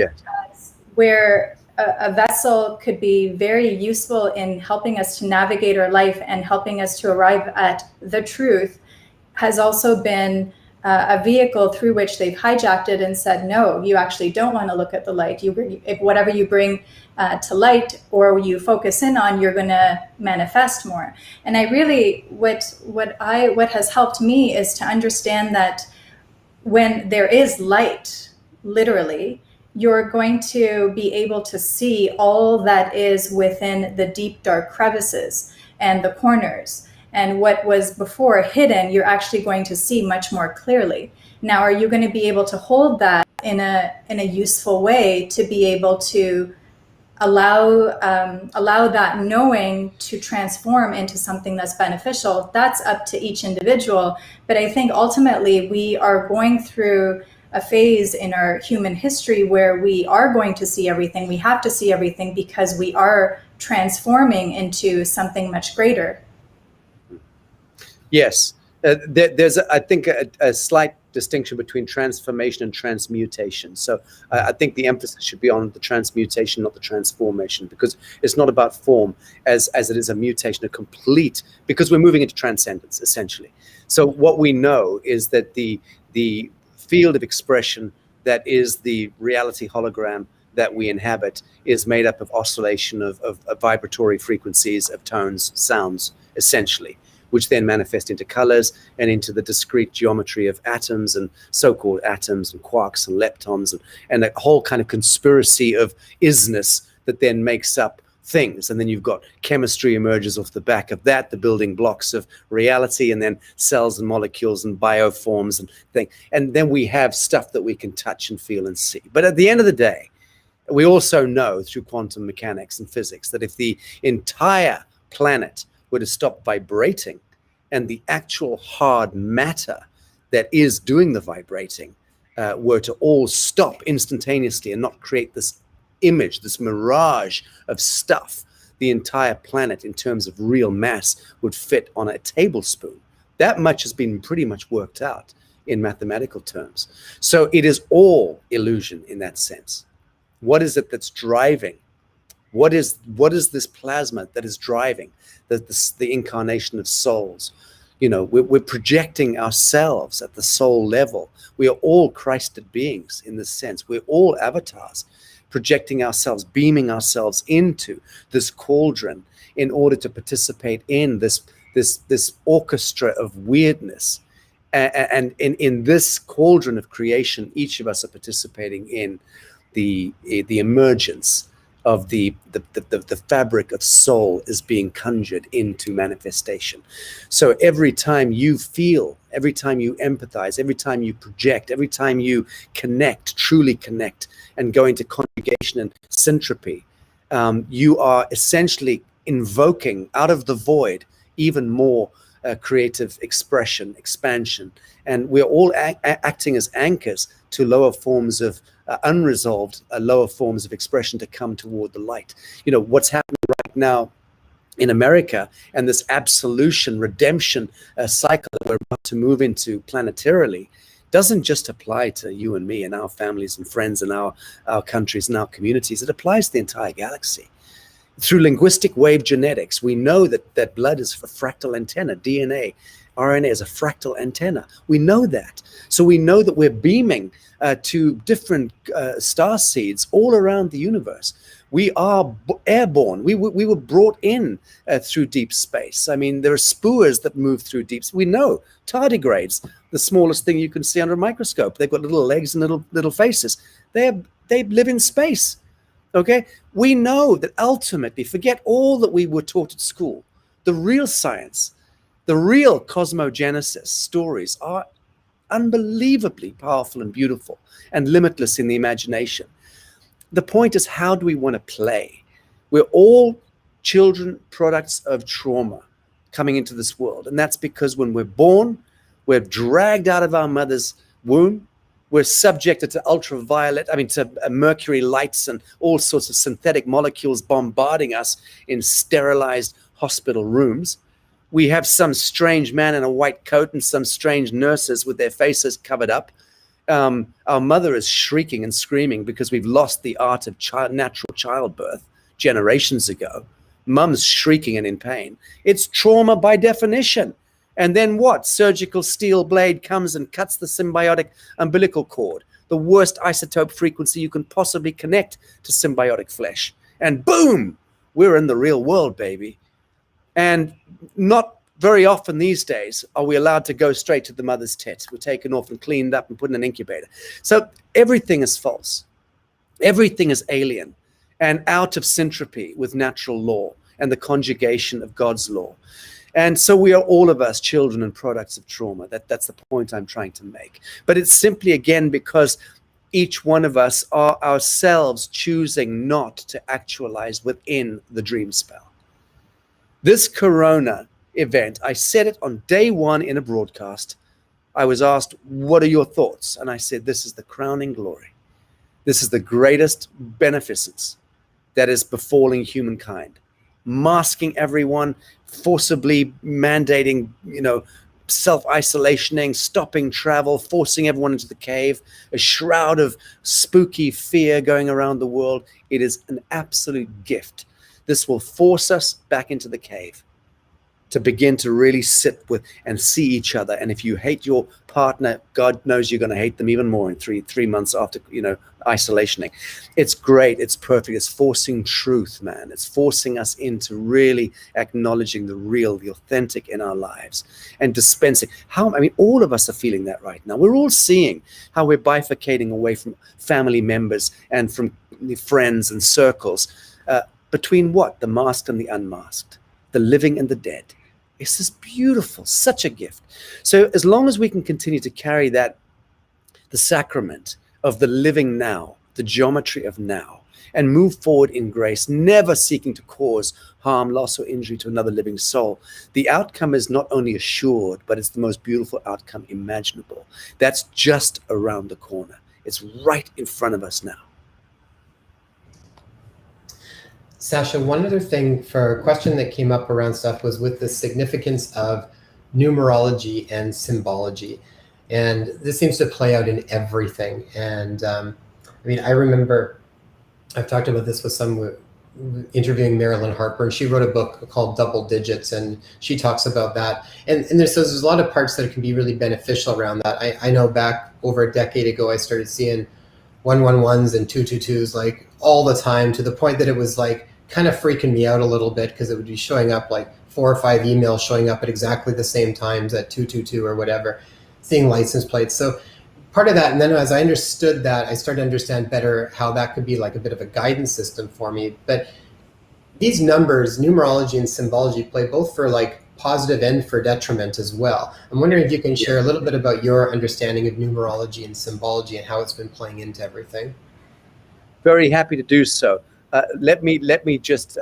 where a vessel could be very useful in helping us to navigate our life and helping us to arrive at the truth, has also been a vehicle through which they've hijacked it and said, no, you actually don't want to look at the light. If whatever you bring to light or you focus in on, you're going to manifest more. And I really, what has helped me is to understand that when there is light, literally, you're going to be able to see all that is within the deep, dark crevices and the corners. And what was before hidden, you're actually going to see much more clearly. Now, are you going to be able to hold that in a useful way to be able to allow that knowing to transform into something that's beneficial? That's up to each individual. But I think ultimately we are going through a phase in our human history where we are going to see everything. We have to see everything because we are transforming into something much greater. Yes. There's, I think, a slight distinction between transformation and transmutation. So I think the emphasis should be on the transmutation, not the transformation, because it's not about form as it is a mutation, a complete, because we're moving into transcendence, essentially. So what we know is that the field of expression that is the reality hologram that we inhabit is made up of oscillation of vibratory frequencies, of tones, sounds, essentially, which then manifest into colors and into the discrete geometry of atoms and so-called atoms and quarks and leptons and a whole kind of conspiracy of isness that then makes up things. And then you've got chemistry emerges off the back of that, the building blocks of reality, and then cells and molecules and bioforms and things. And then we have stuff that we can touch and feel and see. But at the end of the day, we also know through quantum mechanics and physics that if the entire planet were to stop vibrating and the actual hard matter that is doing the vibrating were to all stop instantaneously and not create this image, this mirage of stuff, the entire planet in terms of real mass would fit on a tablespoon. That much has been pretty much worked out in mathematical terms. So it is all illusion in that sense. What is it that's driving? What is this plasma that is driving the incarnation of souls? You know, we're projecting ourselves at the soul level. We are all Christed beings in this sense. We're all avatars, projecting ourselves, beaming ourselves into this cauldron in order to participate in this orchestra of weirdness. And in this cauldron of creation, each of us are participating in the emergence of the fabric of soul is being conjured into manifestation. So every time you feel, every time you empathize, every time you project, every time you connect, truly connect, and go into conjugation and syntropy, you are essentially invoking out of the void even more creative expression, expansion. And we're all acting as anchors to lower forms of unresolved, lower forms of expression to come toward the light. You know, what's happening right now in America and this absolution, redemption cycle that we're about to move into planetarily doesn't just apply to you and me and our families and friends and our countries and our communities. It applies to the entire galaxy. Through linguistic wave genetics, we know that blood is a fractal antenna, DNA, RNA is a fractal antenna. We know that. So we know that we're beaming to different star seeds all around the universe. We are airborne. We were brought in through deep space. I mean, there are spurs that move through deep space. We know tardigrades, the smallest thing you can see under a microscope. They've got little legs and little faces. They live in space. Okay? We know that ultimately, forget all that we were taught at school. The real science, the real cosmogenesis stories are unbelievably powerful and beautiful and limitless in the imagination. The point is, how do we want to play? We're all children, products of trauma coming into this world. And that's because when we're born, we're dragged out of our mother's womb. We're subjected to to mercury lights and all sorts of synthetic molecules bombarding us in sterilized hospital rooms. We have some strange man in a white coat and some strange nurses with their faces covered up. Our mother is shrieking and screaming because we've lost the art of natural childbirth generations ago. Mum's shrieking and in pain. It's trauma by definition. And then what? Surgical steel blade comes and cuts the symbiotic umbilical cord, the worst isotope frequency you can possibly connect to symbiotic flesh. And boom, we're in the real world, baby. And not very often these days are we allowed to go straight to the mother's tits. We're taken off and cleaned up and put in an incubator. So everything is false. Everything is alien and out of syntropy with natural law and the conjugation of God's law. And so we are all of us children and products of trauma. That's the point I'm trying to make. But it's simply, again, because each one of us are ourselves choosing not to actualize within the dream spell. This corona event, I said it on day one in a broadcast. I was asked, what are your thoughts? And I said, this is the crowning glory. This is the greatest beneficence that is befalling humankind. masking everyone, forcibly mandating, self-isolationing, stopping travel, forcing everyone into the cave, a shroud of spooky fear going around the world. It is an absolute gift. This will force us back into the cave to begin to really sit with and see each other. And if you hate your partner, God knows you're going to hate them even more in three months after, isolationing. It's great. It's perfect. It's forcing truth, man. It's forcing us into really acknowledging the real, the authentic in our lives and dispensing. All of us are feeling that right now. We're all seeing how we're bifurcating away from family members and from friends and circles, between what? The masked and the unmasked, the living and the dead. It's this beautiful, such a gift. So as long as we can continue to carry that, the sacrament of the living now, the geometry of now, and move forward in grace, never seeking to cause harm, loss, or injury to another living soul, the outcome is not only assured, but it's the most beautiful outcome imaginable. That's just around the corner. It's right in front of us now. Sacha, one other thing for a question that came up around stuff was with the significance of numerology and symbology. And this seems to play out in everything. And I remember I've talked about this with some interviewing Marilyn Harper, and she wrote a book called Double Digits, and she talks about that. And there's a lot of parts that can be really beneficial around that. I know back over a decade ago, I started seeing 111s and 222s like all the time, to the point that it was like kind of freaking me out a little bit, because it would be showing up like 4 or 5 emails showing up at exactly the same times at 222 or whatever, seeing license plates. So part of that, and then as I understood that, I started to understand better how that could be like a bit of a guidance system for me. But these numbers, numerology and symbology, play both for like positive and for detriment as well. I'm wondering if you can share a little bit about your understanding of numerology and symbology and how it's been playing into everything. Very happy to do so. Let me just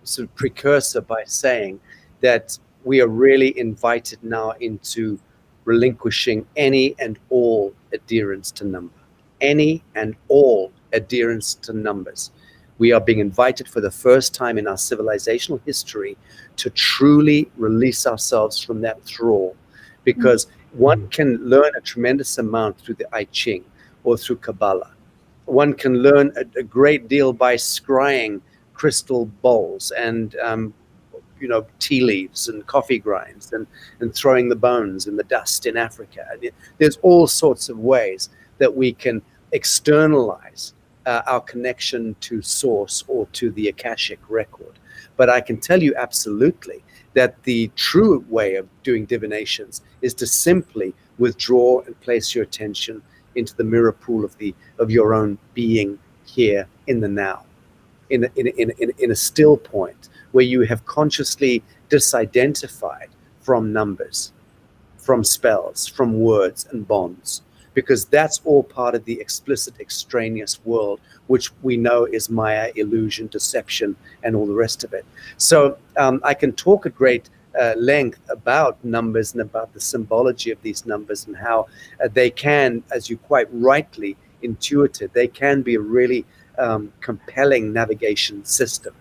sort of precursor by saying that we are really invited now into relinquishing any and all adherence to number, any and all adherence to numbers. We are being invited for the first time in our civilizational history to truly release ourselves from that thrall, because one can learn a tremendous amount through the I Ching or through Kabbalah. One can learn a great deal by scrying crystal bowls and tea leaves and coffee grinds and throwing the bones in the dust in Africa. There's all sorts of ways that we can externalize our connection to source or to the Akashic record. But I can tell you absolutely that the true way of doing divinations is to simply withdraw and place your attention into the mirror pool of your own being here in the now, in a still point where you have consciously disidentified from numbers, from spells, from words and bonds, because that's all part of the explicit extraneous world, which we know is Maya, illusion, deception, and all the rest of it. So I can talk at great length about numbers and about the symbology of these numbers and how they can, as you quite rightly intuited, they can be a really compelling navigation system.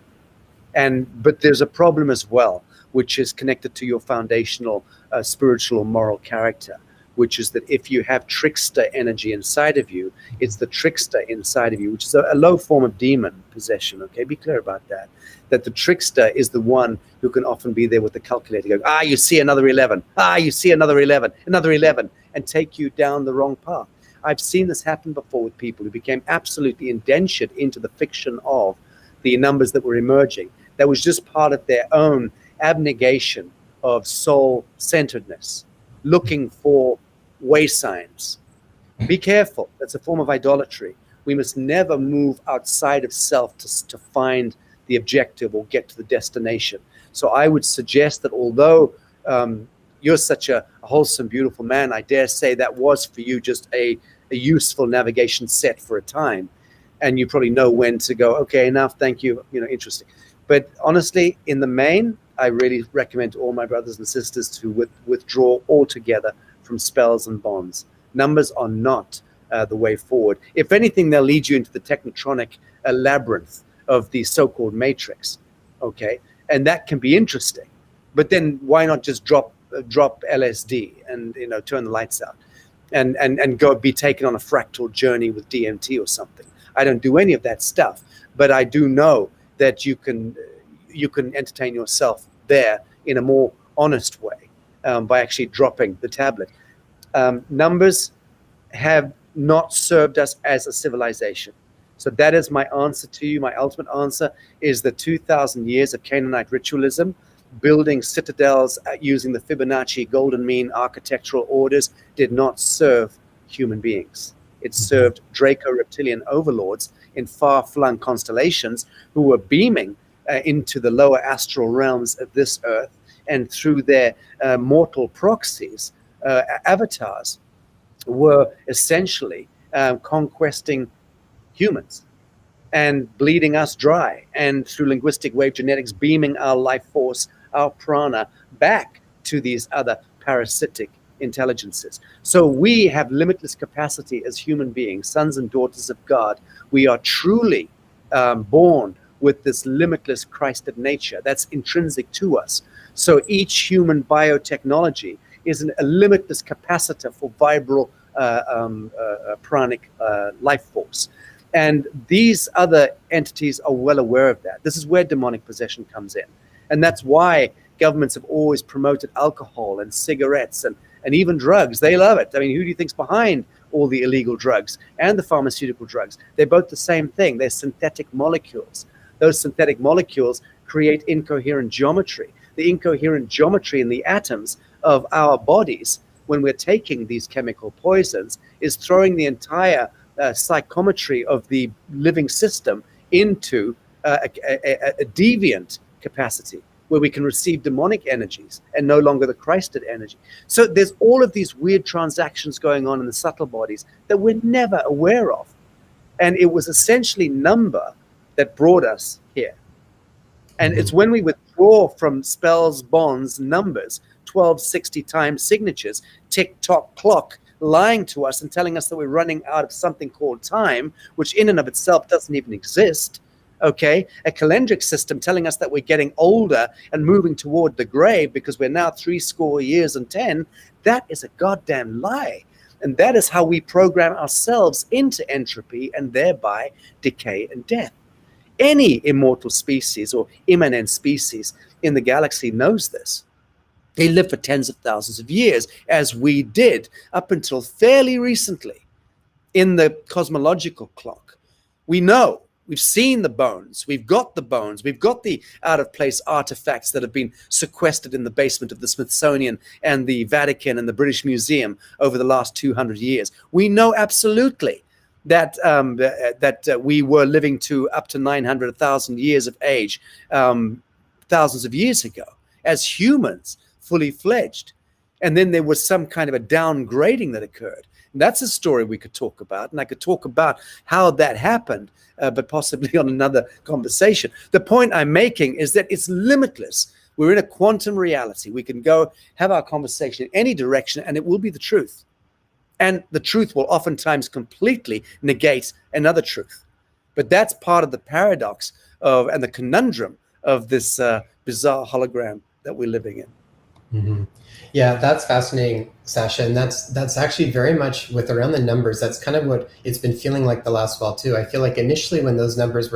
But there's a problem as well, which is connected to your foundational spiritual or moral character, which is that if you have trickster energy inside of you, it's the trickster inside of you, which is a low form of demon possession, okay? Be clear about that. That the trickster is the one who can often be there with the calculator going, you see another 11, you see another 11, another 11, and take you down the wrong path. I've seen this happen before with people who became absolutely indentured into the fiction of the numbers that were emerging. That was just part of their own abnegation of soul-centeredness, looking for way signs. Be careful. That's a form of idolatry. We must never move outside of self to find the objective or get to the destination. So I would suggest that although you're such a wholesome, beautiful man, I dare say that was for you just a useful navigation set for a time. And you probably know when to go, okay, enough, thank you, interesting. But honestly, in the main, I really recommend to all my brothers and sisters to withdraw altogether from spells and bonds. Numbers are not the way forward. If anything, they'll lead you into the technotronic labyrinth of the so-called matrix. Okay, and that can be interesting. But then why not just drop LSD and turn the lights out, and go be taken on a fractal journey with DMT or something? I don't do any of that stuff, but I do know that you can entertain yourself there in a more honest way, by actually dropping the tablet. Numbers have not served us as a civilization. So that is my answer to you. My ultimate answer is the 2,000 years of Canaanite ritualism, building citadels using the Fibonacci golden mean architectural orders, did not serve human beings. It served Draco-reptilian overlords in far-flung constellations who were beaming into the lower astral realms of this earth, and through their mortal proxies, avatars, were essentially conquesting humans and bleeding us dry, and through linguistic wave genetics beaming our life force, our prana, back to these other parasitic intelligences. So we have limitless capacity as human beings, sons and daughters of God. We are truly born with this limitless Christed nature that's intrinsic to us. So each human biotechnology is a limitless capacitor for vibral pranic life force. And these other entities are well aware of that. This is where demonic possession comes in. And that's why governments have always promoted alcohol and cigarettes and even drugs. They love it. I mean, who do you think's behind all the illegal drugs and the pharmaceutical drugs? They're both the same thing. They're synthetic molecules. Those synthetic molecules create incoherent geometry. The incoherent geometry in the atoms of our bodies, when we're taking these chemical poisons, is throwing the entire psychometry of the living system into a deviant capacity, where we can receive demonic energies and no longer the Christed energy. So there's all of these weird transactions going on in the subtle bodies that we're never aware of. And it was essentially number that brought us here. And it's when we withdraw from spells, bonds, numbers, 1260 times signatures, tick-tock clock, lying to us and telling us that we're running out of something called time, which in and of itself doesn't even exist. Okay, a calendric system telling us that we're getting older and moving toward the grave because we're now 70 years and 10. That is a goddamn lie. And that is how we program ourselves into entropy and thereby decay and death. Any immortal species or immanent species in the galaxy knows this. They live for tens of thousands of years, as we did up until fairly recently in the cosmological clock. We know. We've seen the bones. We've got the bones. We've got the out-of-place artifacts that have been sequestered in the basement of the Smithsonian and the Vatican and the British Museum over the last 200 years. We know absolutely that we were living to up to 900, 1,000 years of age, thousands of years ago, as humans, fully fledged. And then there was some kind of a downgrading that occurred. And that's a story we could talk about, and I could talk about how that happened, but possibly on another conversation. The point I'm making is that it's limitless. We're in a quantum reality. We can go have our conversation in any direction, and it will be the truth. And the truth will oftentimes completely negate another truth. But that's part of the paradox and the conundrum of this bizarre hologram that we're living in. Mm-hmm. Yeah, that's fascinating, Sacha, and that's actually very much with around the numbers. That's kind of what it's been feeling like the last while too. I feel like initially when those numbers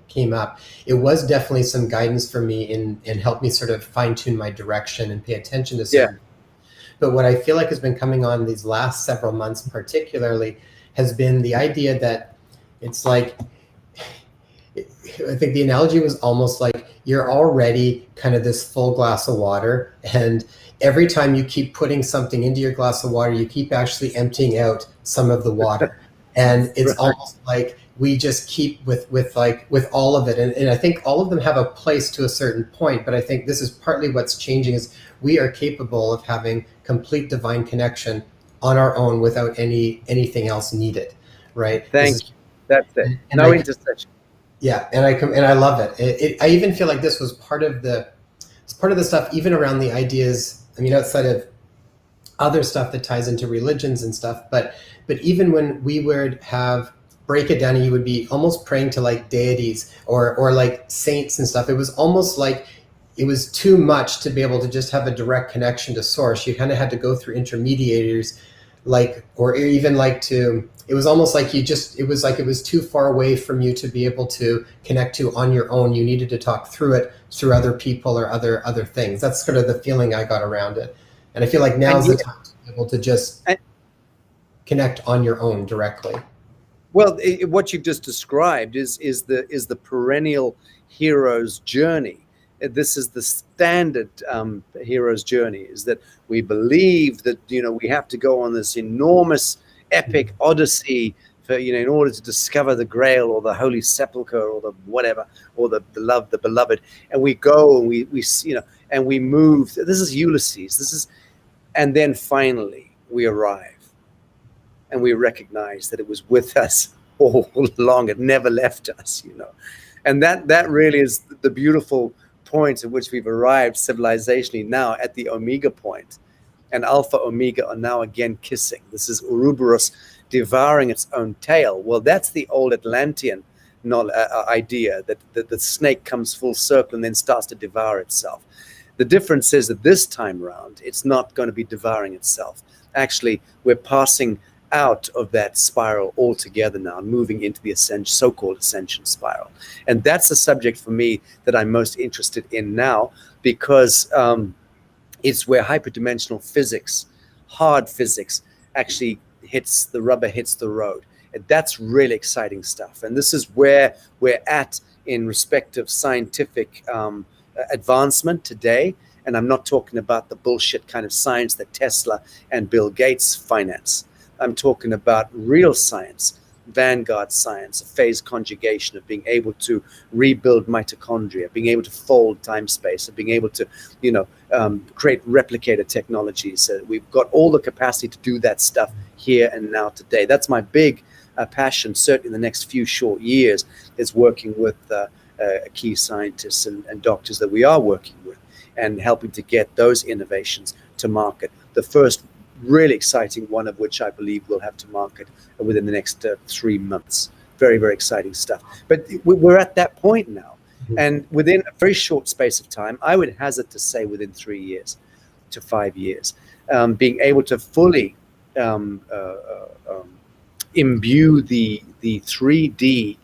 came up, it was definitely some guidance for me and helped me sort of fine tune my direction and pay attention to certain. But what I feel like has been coming on these last several months, particularly, has been the idea that it's like, I think the analogy was almost like you're already kind of this full glass of water, and every time you keep putting something into your glass of water, you keep actually emptying out some of the water. And it's almost like we just keep with all of it. And I think all of them have a place to a certain point, but I think this is partly what's changing is we are capable of having complete divine connection on our own without anything else needed, right? Thank you. That's it. No intersection. Yeah, and I love it. I even feel like this was part of the stuff, even around the ideas. I mean, outside of other stuff that ties into religions and stuff, but even when we would have break it down and you would be almost praying to like deities or like saints and stuff. It was almost like it was too much to be able to just have a direct connection to source. You kind of had to go through intermediators, like, or even like to, it was almost like it was too far away from you to be able to connect to on your own. You needed to talk through it through other people or other things. That's sort of the feeling I got around it. And I feel like now's the time to be able to just connect on your own directly. Well, what you've just described is the perennial hero's journey. This is the standard hero's journey, is that we believe that, we have to go on this enormous epic odyssey for, in order to discover the Grail or the Holy Sepulchre or the whatever, or the beloved. And we go and we and we move. This is Ulysses. And then finally we arrive. And we recognize that it was with us all along. It never left us, And that really is the beautiful point at which we've arrived civilizationally now at the Omega point. And Alpha Omega are now again kissing. This is Ouroboros devouring its own tail. Well, that's the old Atlantean idea that the snake comes full circle and then starts to devour itself. The difference is that this time around, it's not going to be devouring itself. Actually, we're passing out of that spiral altogether now, moving into the so-called ascension spiral. And that's the subject for me that I'm most interested in now, because it's where hyperdimensional physics, hard physics, actually hits the road. And that's really exciting stuff. And this is where we're at in respect of scientific advancement today. And I'm not talking about the bullshit kind of science that Tesla and Bill Gates finance. I'm talking about real science, vanguard science, a phase conjugation of being able to rebuild mitochondria, being able to fold time-space, and being able to, create replicator technologies. We've got all the capacity to do that stuff here and now today. That's my big passion, certainly in the next few short years, is working with key scientists and doctors that we are working with and helping to get those innovations to market. The first really exciting one of which I believe we'll have to market within the next 3 months. Very, very exciting stuff. But we're at that point now. Mm-hmm. And within a very short space of time, I would hazard to say within 3 years to 5 years, being able to fully imbue the 3D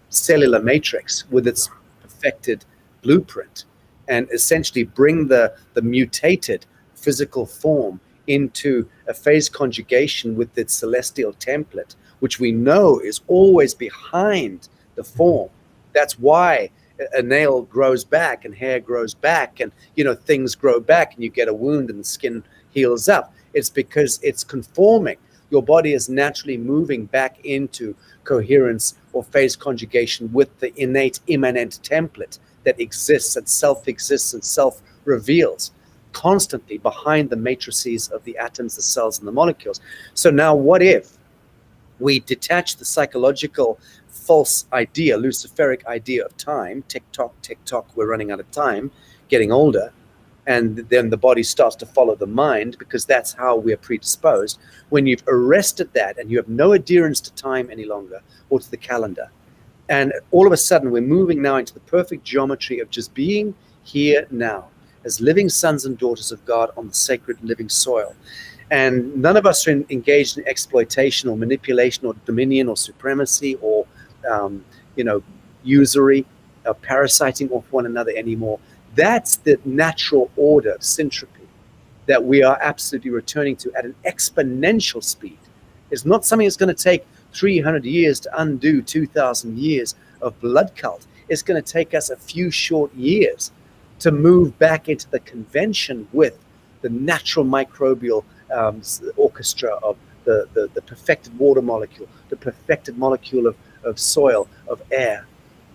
cellular matrix with its perfected blueprint and essentially bring the mutated physical form into a phase conjugation with its celestial template, which we know is always behind the form. That's why a nail grows back and hair grows back and, things grow back and you get a wound and the skin heals up. It's because it's conforming. Your body is naturally moving back into coherence or phase conjugation with the innate immanent template that exists and self-exists and self-reveals constantly behind the matrices of the atoms, the cells, and the molecules. So now what if we detach the psychological false idea, luciferic idea of time, tick-tock, we're running out of time, getting older, and then the body starts to follow the mind because that's how we're predisposed. When you've arrested that and you have no adherence to time any longer or to the calendar, and all of a sudden we're moving now into the perfect geometry of just being here now, as living sons and daughters of God on the sacred living soil. And none of us are engaged in exploitation or manipulation or dominion or supremacy or, usury or parasiting off one another anymore. That's the natural order of syntropy that we are absolutely returning to at an exponential speed. It's not something that's going to take 300 years to undo 2,000 years of blood cult. It's going to take us a few short years to move back into the convention with the natural microbial orchestra of the perfected water molecule, the perfected molecule of soil, of air.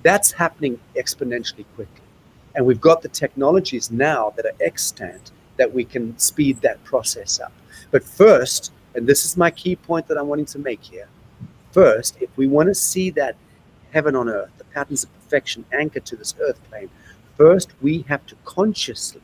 That's happening exponentially quickly. And we've got the technologies now that are extant that we can speed that process up. But first, and this is my key point that I'm wanting to make here, first, if we want to see that heaven on earth, the patterns of perfection anchored to this earth plane, first, we have to consciously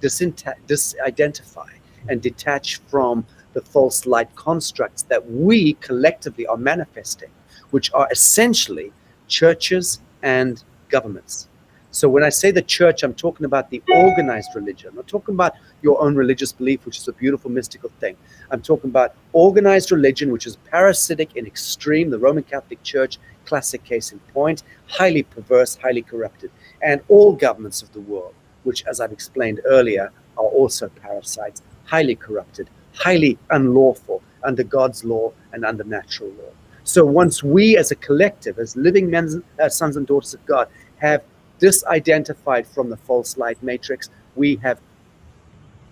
disidentify and detach from the false light constructs that we collectively are manifesting, which are essentially churches and governments. So when I say the church, I'm talking about the organized religion. I'm not talking about your own religious belief, which is a beautiful mystical thing. I'm talking about organized religion, which is parasitic in extreme. The Roman Catholic Church, classic case in point, highly perverse, highly corrupted. And all governments of the world, which, as I've explained earlier, are also parasites, highly corrupted, highly unlawful under God's law and under natural law. So once we as a collective, as living men, sons and daughters of God, have disidentified from the false light matrix, we have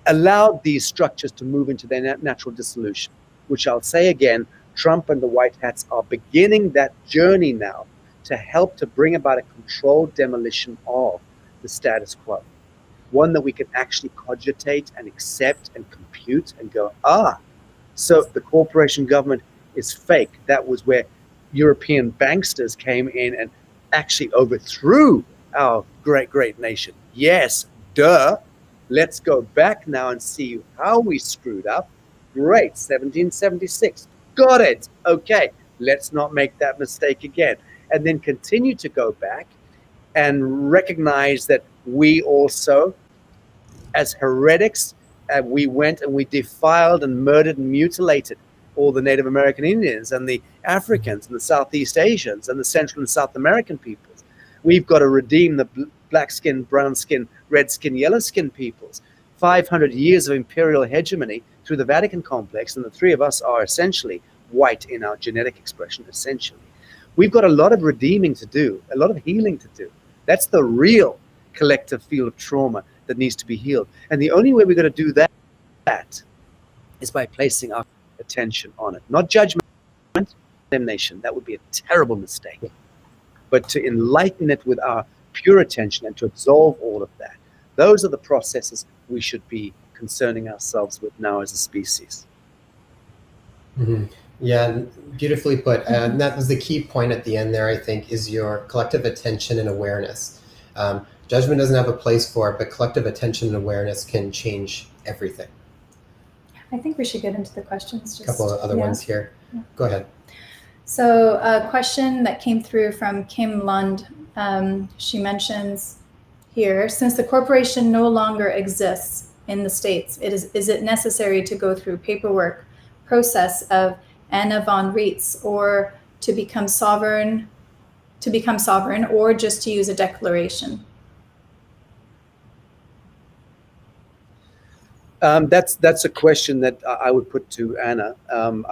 allowed these structures to move into their natural dissolution, which I'll say again, Trump and the white hats are beginning that journey now to help to bring about a controlled demolition of the status quo. One that we can actually cogitate and accept and compute and go, so the corporation government is fake. That was where European banksters came in and actually overthrew our great nation. Yes, duh. Let's go back now and see how we screwed up. Great, 1776. Got it. Okay, let's not make that mistake again. And then continue to go back and recognize that we also, as heretics, we went and we defiled and murdered and mutilated all the Native American Indians and the Africans and the Southeast Asians and the Central and South American peoples. We've got to redeem the black skin, brown skin, red skin, yellow skin peoples. 500 years of imperial hegemony through the Vatican complex, and the three of us are essentially white in our genetic expression, essentially. We've got a lot of redeeming to do, a lot of healing to do. That's the real collective field of trauma that needs to be healed. And the only way we're going to do that is by placing our attention on it. Not judgment, condemnation. That would be a terrible mistake. But to enlighten it with our pure attention and to absolve all of that. Those are the processes we should be concerning ourselves with now as a species. Mm-hmm. Yeah, beautifully put. And that was the key point at the end there, I think, is your collective attention and awareness. Judgment doesn't have a place for it, but collective attention and awareness can change everything. I think we should get into the questions. A couple of other ones here. Yeah. Go ahead. So a question that came through from Kim Lund. She mentions here, since the corporation no longer exists in the States, is it necessary to go through paperwork process of Anna von Reitz or to become sovereign, or just to use a declaration? That's a question that I would put to Anna,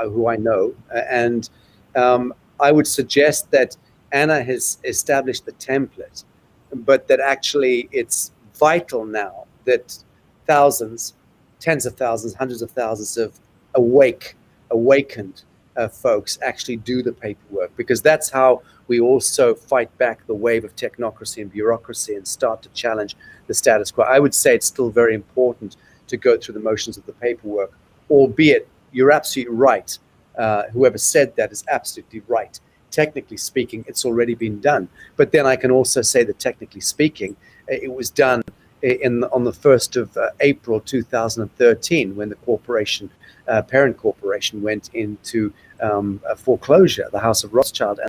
who I know, and I would suggest that Anna has established the template, but that actually it's vital now that thousands, tens of thousands, hundreds of thousands of awakened folks actually do the paperwork, because that's how we also fight back the wave of technocracy and bureaucracy and start to challenge the status quo. I would say it's still very important to go through the motions of the paperwork, albeit you're absolutely right. Whoever said that is absolutely right. Technically speaking, it's already been done. But then I can also say that technically speaking, it was done on the 1st of April 2013 when the corporation, parent corporation, went into foreclosure. The House of Rothschild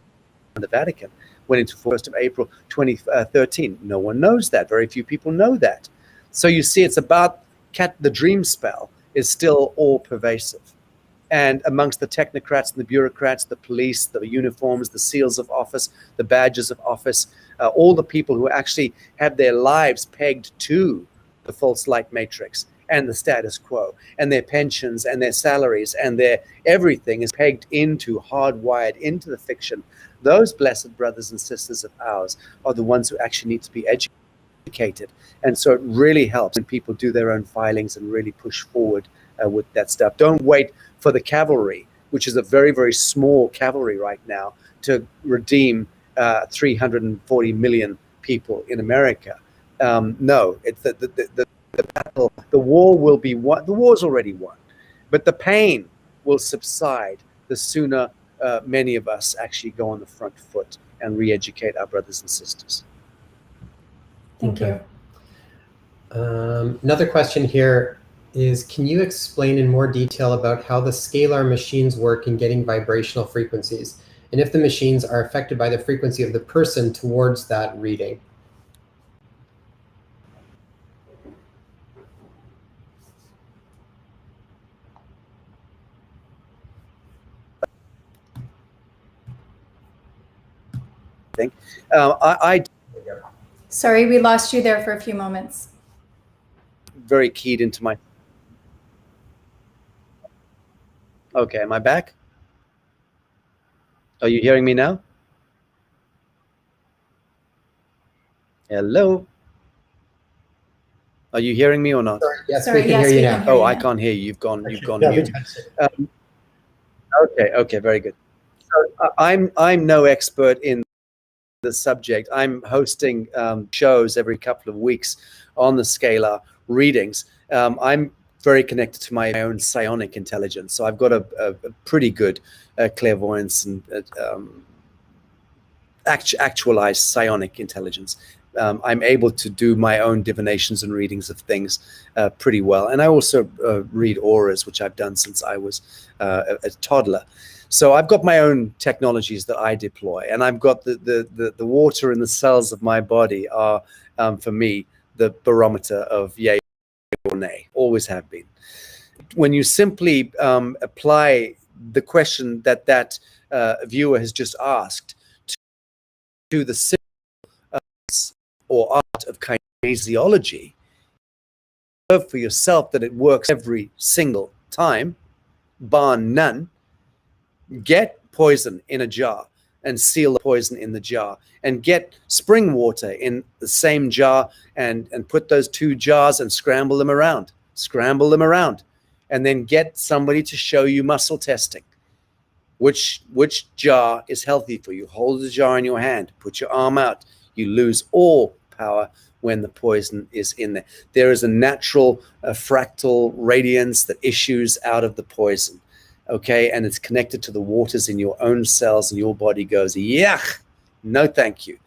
and the Vatican went into 1st of April 2013. No one knows that. Very few people know that. So you see, it's about the dream spell is still all pervasive. And amongst the technocrats and the bureaucrats, the police, the uniforms, the seals of office, the badges of office, all the people who actually have their lives pegged to the false light matrix and the status quo, and their pensions and their salaries and their everything is pegged into, hardwired into the fiction. Those blessed brothers and sisters of ours are the ones who actually need to be educated. And so it really helps when people do their own filings and really push forward with that stuff. Don't wait for the cavalry, which is a very, very small cavalry right now, to redeem 340 million people in America. No, it's the battle, the war will be won. The war's already won, but the pain will subside the sooner many of us actually go on the front foot and re-educate our brothers and sisters. Thank you. Another question here. is, can you explain in more detail about how the scalar machines work in getting vibrational frequencies, and if the machines are affected by the frequency of the person towards that reading? I Sorry, we lost you there for a few moments. very keyed into my. Okay, am I back? Are you hearing me now? Hello? Are you hearing me or not? Sorry, yes, Sorry, we can yes, hear you we now. can hear Oh, you I now. can't hear you. You've gone Yeah, mute. gotcha. Okay, very good. So I'm no expert in the subject. I'm hosting shows every couple of weeks on the scalar readings. I'm very connected to my own psionic intelligence, so I've got a pretty good clairvoyance and actualized psionic intelligence. I'm able to do my own divinations and readings of things pretty well. And I also read auras, which I've done since I was a toddler. So I've got my own technologies that I deploy, and I've got the water in the cells of my body are, for me, the barometer of yay or nay, always have been. When you simply apply the question that viewer has just asked to the science or art of kinesiology, observe for yourself that it works every single time, bar none. Get poison in a jar and seal the poison in the jar, and get spring water in the same jar and put those two jars and scramble them around, and then get somebody to show you muscle testing. Which jar is healthy for you? Hold the jar in your hand, put your arm out. You lose all power when the poison is in there. There is a natural fractal radiance that issues out of the poison, okay? And it's connected to the waters in your own cells, and your body goes, yuck, no thank you.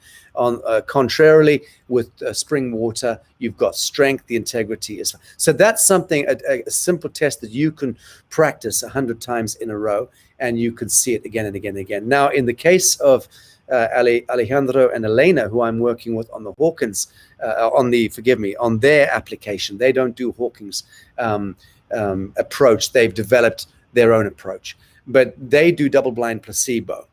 Contrarily, with spring water, you've got strength, the integrity is. So that's something, a simple test that you can practice 100 times in a row, and you can see it again and again and again. Now, in the case of Alejandro and Elena, who I'm working with on the Hawkins, on their application, they don't do Hawkins approach. They've developed their own approach, but they do double-blind placebo,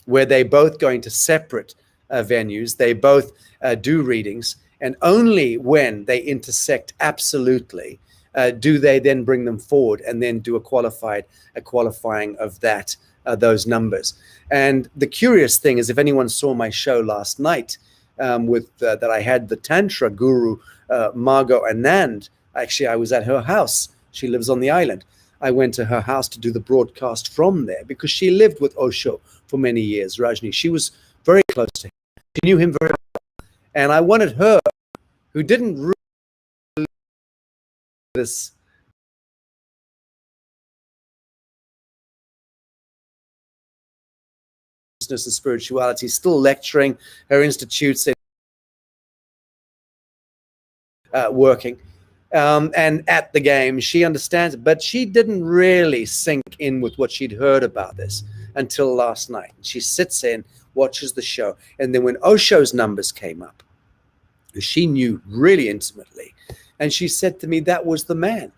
where they both go into separate venues. They both do readings, and only when they intersect absolutely do they then bring them forward and then do a qualifying of those numbers. And the curious thing is, if anyone saw my show last night that I had the Tantra guru, Margot Anand, actually I was at her house. She lives on the island. I went to her house to do the broadcast from there because she lived with Osho for many years, Rajni. She was very close to him. She knew him very well. And I wanted her, who didn't really this business and spirituality, still lecturing her institutes and working. And at the game, she understands it, but she didn't really sink in with what she'd heard about this until last night. She sits in, watches the show, and then when Osho's numbers came up, she knew really intimately, and she said to me, that was the man.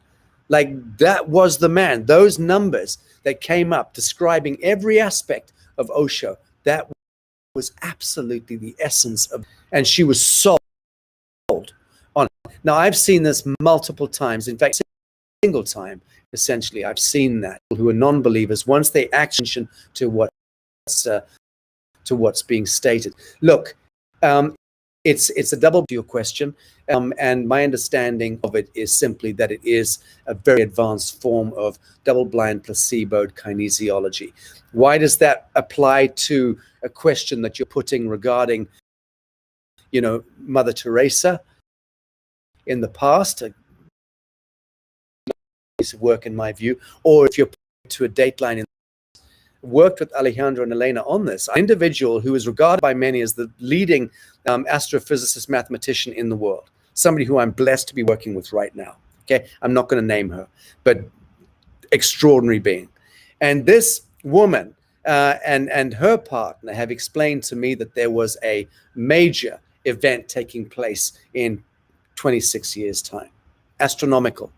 Like, that was the man. Those numbers that came up describing every aspect of Osho, that was absolutely the essence of, and she was sold on it. Now, I've seen this multiple times. In fact, single time, essentially, I've seen that who are non-believers, once they action to what's being stated. Look, it's a double to your question, and my understanding of it is simply that it is a very advanced form of double-blind placeboed kinesiology. Why does that apply to a question that you're putting regarding, Mother Teresa in the past? A piece of work, in my view, or if you're to a dateline in worked with Alejandro and Elena on this, an individual who is regarded by many as the leading astrophysicist mathematician in the world, somebody who I'm blessed to be working with right now. Okay, I'm not going to name her, but extraordinary being. And this woman and her partner have explained to me that there was a major event taking place in 26 years' time. Astrophysical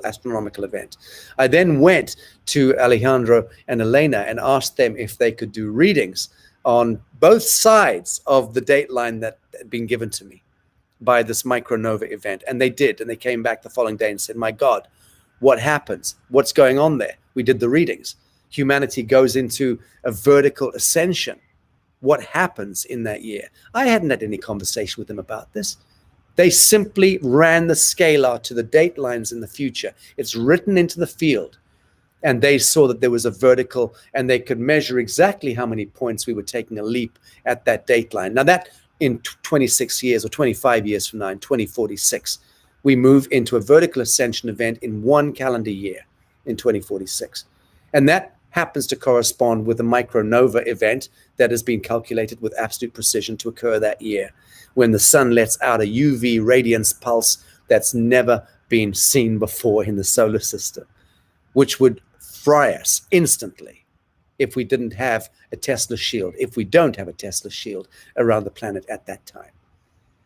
astronomical event. I then went to Alejandro and Elena and asked them if they could do readings on both sides of the dateline that had been given to me by this micronova event. And they did. And they came back the following day and said, my God, what happens? What's going on there? We did the readings. Humanity goes into a vertical ascension. What happens in that year? I hadn't had any conversation with them about this. They simply ran the scalar to the date lines in the future. It's written into the field. And they saw that there was a vertical, and they could measure exactly how many points we were taking a leap at that date line. Now that in 26 years or 25 years from now, in 2046, we move into a vertical ascension event in one calendar year in 2046. And that happens to correspond with a micronova event that has been calculated with absolute precision to occur that year, when the sun lets out a UV radiance pulse that's never been seen before in the solar system, which would fry us instantly if we didn't have a Tesla shield, if we don't have a Tesla shield around the planet at that time.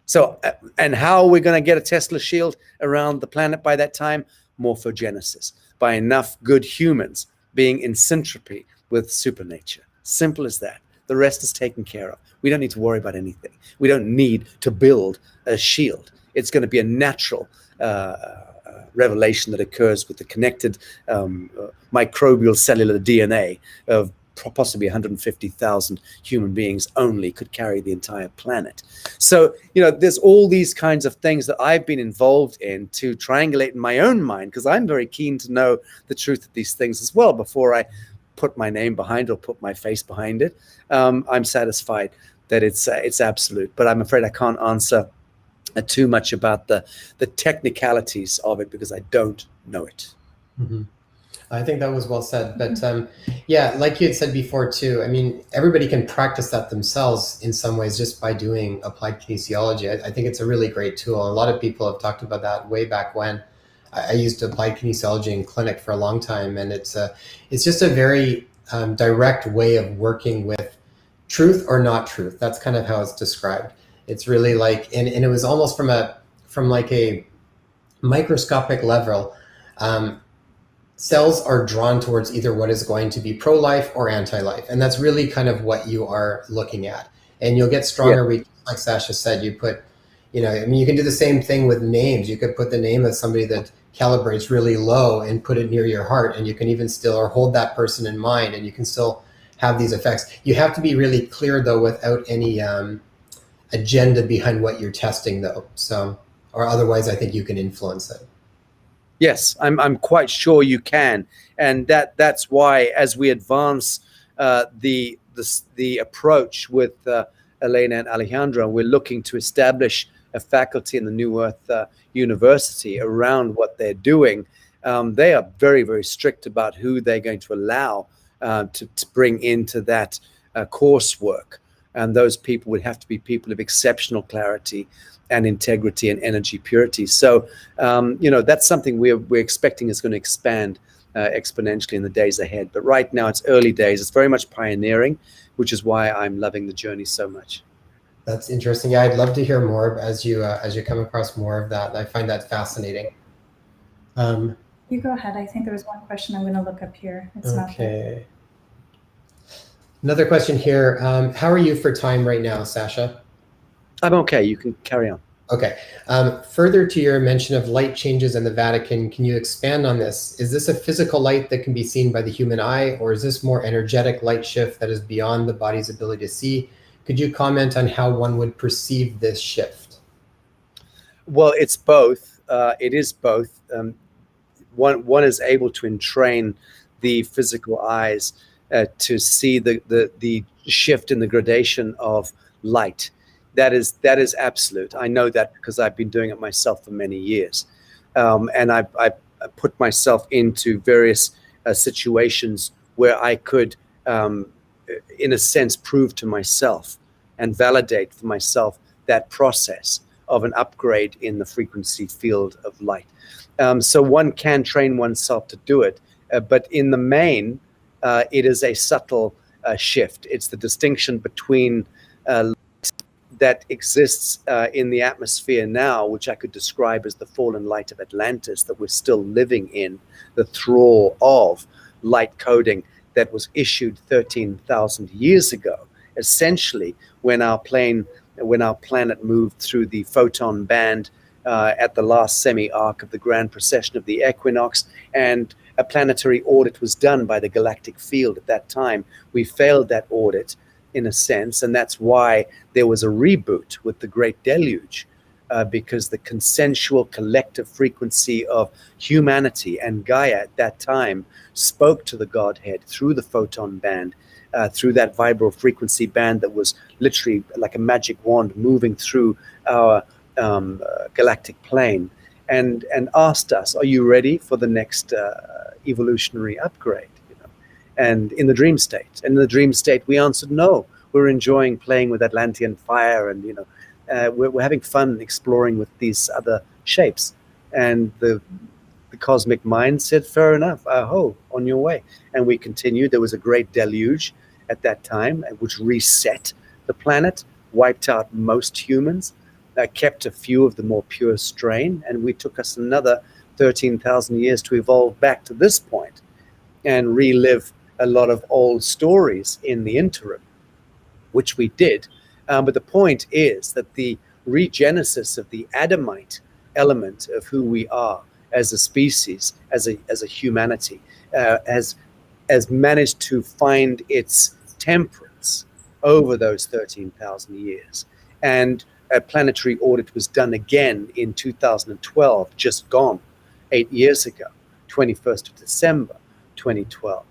So, and how are we going to get a Tesla shield around the planet by that time? Morphogenesis, by enough good humans being in syntropy with supernature. Simple as that. The rest is taken care of. We don't need to worry about anything. We don't need to build a shield. It's going to be a natural revelation that occurs with the connected microbial cellular DNA of possibly 150,000 human beings only could carry the entire planet. So, there's all these kinds of things that I've been involved in to triangulate in my own mind, because I'm very keen to know the truth of these things as well before I put my name behind or put my face behind it. I'm satisfied that it's absolute, but I'm afraid I can't answer too much about the technicalities of it because I don't know it. Mm-hmm. I think that was well said. But yeah, like you had said before too, I mean, everybody can practice that themselves in some ways just by doing applied kinesiology. I think it's a really great tool. A lot of people have talked about that way back when. I used applied kinesiology in clinic for a long time, and it's just a very direct way of working with truth or not truth. That's kind of how it's described. It's really like, and it was almost from like a microscopic level. Cells are drawn towards either what is going to be pro-life or anti-life. And that's really kind of what you are looking at. And you'll get stronger, like Sacha said, you put, you can do the same thing with names. You could put the name of somebody that calibrates really low and put it near your heart, and you can even still, or hold that person in mind, and you can still have these effects. You have to be really clear though, without any agenda behind what you're testing though. So, or otherwise I think you can influence it. Yes, I'm quite sure you can, and that's why, as we advance the approach with Elena and Alejandro, we're looking to establish a faculty in the New Earth University around what they're doing. They are very, very strict about who they're going to allow to bring into that coursework, and those people would have to be people of exceptional clarity and integrity and energy purity. So, that's something we're expecting is going to expand exponentially in the days ahead. But right now it's early days. It's very much pioneering, which is why I'm loving the journey so much. That's interesting. Yeah, I'd love to hear more as you come across more of that. I find that fascinating. You go ahead. I think there was one question I'm going to look up here. It's not there. Another question here. How are you for time right now, Sacha? I'm okay. You can carry on. Okay. Further to your mention of light changes in the Vatican, can you expand on this? Is this a physical light that can be seen by the human eye, or is this more energetic light shift that is beyond the body's ability to see? Could you comment on how one would perceive this shift? Well, it's both. It is both. One is able to entrain the physical eyes to see the shift in the gradation of light. That is absolute. I know that because I've been doing it myself for many years, and I put myself into various situations where I could, in a sense, prove to myself and validate for myself that process of an upgrade in the frequency field of light. So one can train oneself to do it, but in the main, it is a subtle shift. It's the distinction between that exists in the atmosphere now, which I could describe as the fallen light of Atlantis that we're still living in, the thrall of light coding that was issued 13,000 years ago, essentially when our planet moved through the photon band at the last semi-arc of the grand precession of the equinox, and a planetary audit was done by the galactic field at that time. We failed that audit, in a sense, and that's why there was a reboot with the Great Deluge, because the consensual collective frequency of humanity and Gaia at that time spoke to the Godhead through the photon band, through that vibral frequency band that was literally like a magic wand moving through our galactic plane, and asked us, are you ready for the next evolutionary upgrade? And in the dream state. And in the dream state, we answered no. We're enjoying playing with Atlantean fire, and we're having fun exploring with these other shapes. And the cosmic mind said, fair enough, on your way. And we continued. There was a great deluge at that time, which reset the planet, wiped out most humans, kept a few of the more pure strain, and we took us another 13,000 years to evolve back to this point and relive a lot of old stories in the interim, which we did. But the point is that the regenesis of the Adamite element of who we are as a species, as a humanity, has managed to find its temperance over those 13,000 years. And a planetary audit was done again in 2012, just gone 8 years ago, 21st of December, 2012.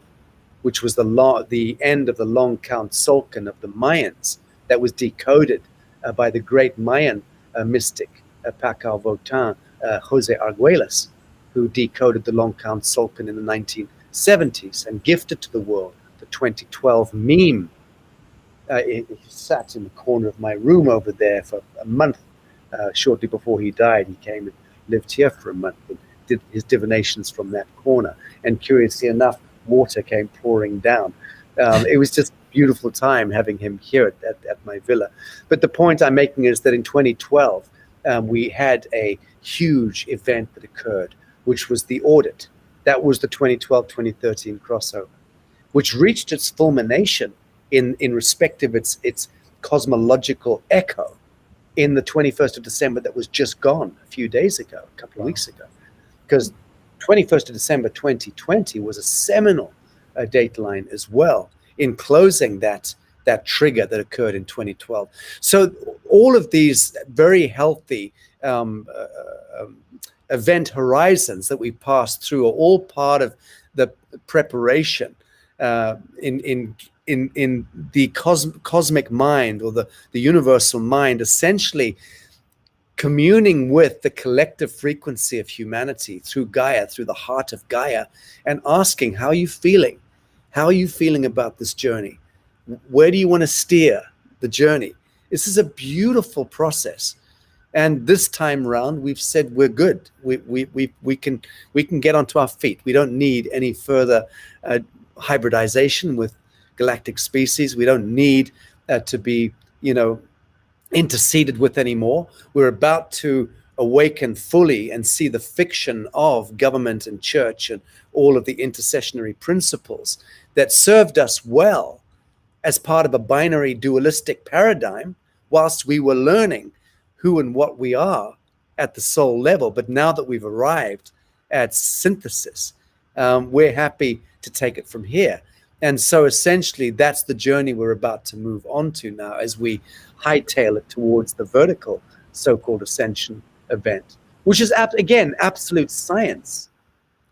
Which was the end of the long count Sulcan of the Mayans that was decoded by the great Mayan mystic, Pacal Votan, Jose Arguelles, who decoded the long count Sulcan in the 1970s and gifted to the world the 2012 meme. He sat in the corner of my room over there for a month. Shortly before he died, he came and lived here for a month and did his divinations from that corner. And curiously enough, water came pouring down. It was just a beautiful time having him here at my villa. But the point I'm making is that in 2012, we had a huge event that occurred, which was the audit. That was the 2012-2013 crossover, which reached its fulmination in respect of its cosmological echo in the 21st of December that was just gone a few days ago, a couple of weeks ago. Because 21st of December 2020 was a seminal date line as well in closing that trigger that occurred in 2012. So all of these very healthy event horizons that we passed through are all part of the preparation in the cosmic mind, or the universal mind, essentially communing with the collective frequency of humanity through Gaia, through the heart of Gaia, and asking, how are you feeling? How are you feeling about this journey? Where do you want to steer the journey? This is a beautiful process. And this time round, we've said we're good. We can get onto our feet. We don't need any further hybridization with galactic species. We don't need to be, interceded with anymore. We're about to awaken fully and see the fiction of government and church and all of the intercessionary principles that served us well as part of a binary dualistic paradigm whilst we were learning who and what we are at the soul level. But now that we've arrived at synthesis, we're happy to take it from here. And so essentially that's the journey we're about to move on to now as we hightail it towards the vertical so-called ascension event, which is, again, absolute science.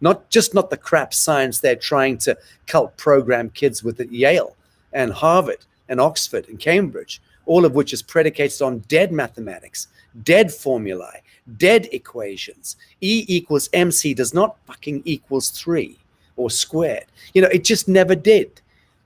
Not the crap science they're trying to cult program kids with at Yale and Harvard and Oxford and Cambridge, all of which is predicated on dead mathematics, dead formulae, dead equations. E equals MC does not fucking equals 3 or squared. It just never did.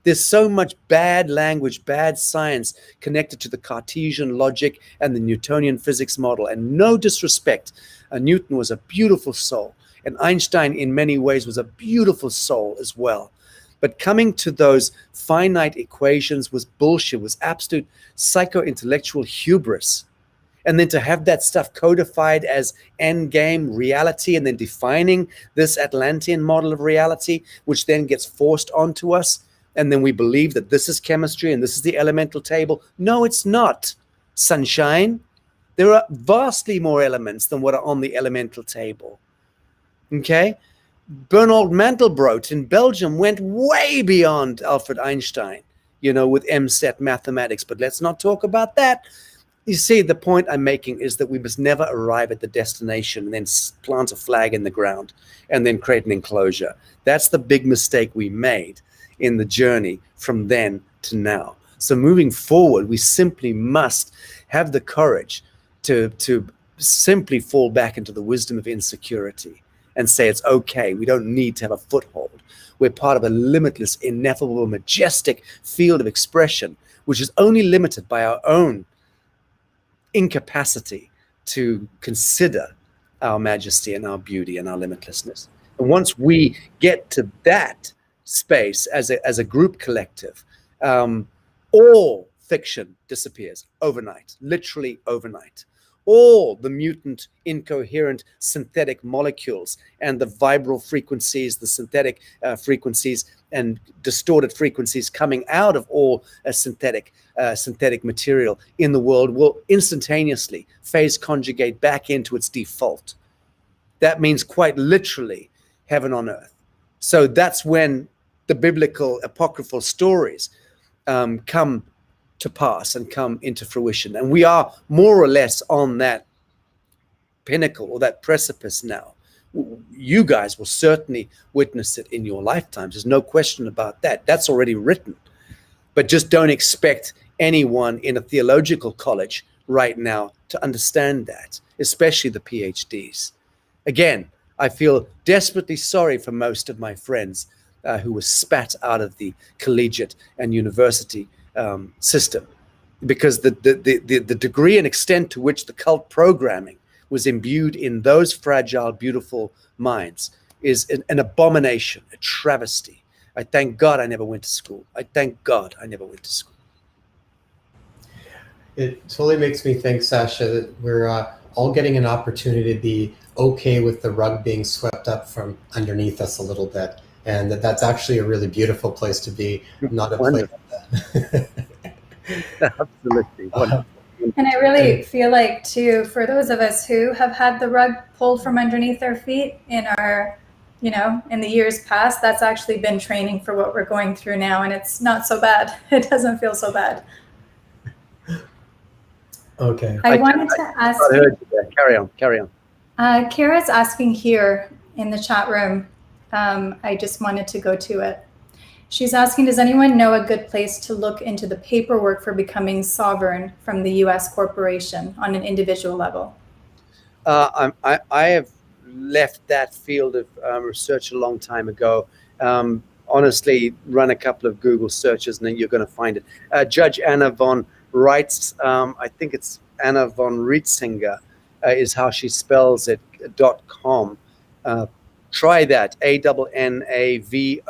There's so much bad language, bad science connected to the Cartesian logic and the Newtonian physics model. And no disrespect, Newton was a beautiful soul. And Einstein, in many ways, was a beautiful soul as well. But coming to those finite equations was bullshit, was absolute psycho-intellectual hubris. And then to have that stuff codified as endgame reality and then defining this Atlantean model of reality, which then gets forced onto us. And then we believe that this is chemistry and this is the elemental table. No, it's not, sunshine. There are vastly more elements than what are on the elemental table. Okay? Bernard Mandelbrot in Belgium went way beyond Alfred Einstein, with MSET mathematics. But let's not talk about that. You see, the point I'm making is that we must never arrive at the destination and then plant a flag in the ground and then create an enclosure. That's the big mistake we made in the journey from then to now. So moving forward, we simply must have the courage to simply fall back into the wisdom of insecurity and say it's okay. We don't need to have a foothold. We're part of a limitless, ineffable, majestic field of expression, which is only limited by our own incapacity to consider our majesty and our beauty and our limitlessness. And once we get to that space as a group collective, all fiction disappears overnight, literally overnight. All the mutant, incoherent, synthetic molecules and the vibral frequencies, the synthetic frequencies and distorted frequencies coming out of all synthetic material in the world will instantaneously phase conjugate back into its default. That means quite literally heaven on earth. So that's when the biblical apocryphal stories come to pass and come into fruition. And we are more or less on that pinnacle or that precipice now. You guys will certainly witness it in your lifetimes. There's no question about that. That's already written. But just don't expect anyone in a theological college right now to understand that, especially the PhDs. Again, I feel desperately sorry for most of my friends who were spat out of the collegiate and university system, because the degree and extent to which the cult programming was imbued in those fragile, beautiful minds is an abomination, a travesty. I thank God I never went to school. I thank God I never went to school. It totally makes me think, Sacha, that we're all getting an opportunity to be okay with the rug being swept up from underneath us a little bit, and that's actually a really beautiful place to be, not a place. Absolutely. And I really feel like, too, for those of us who have had the rug pulled from underneath our feet in our, in the years past, that's actually been training for what we're going through now. And it's not so bad. It doesn't feel so bad. Okay. I wanted to ask. I heard you there. Carry on. Kara's asking here in the chat room. I just wanted to go to it. She's asking, does anyone know a good place to look into the paperwork for becoming sovereign from the U.S. corporation on an individual level? I have left that field of research a long time ago. Honestly, run a couple of Google searches and then you're going to find it. Judge Anna von Reitz, I think it's Anna von Reitzinger is how she spells it, .com. Try that, ANNAVONREITZ.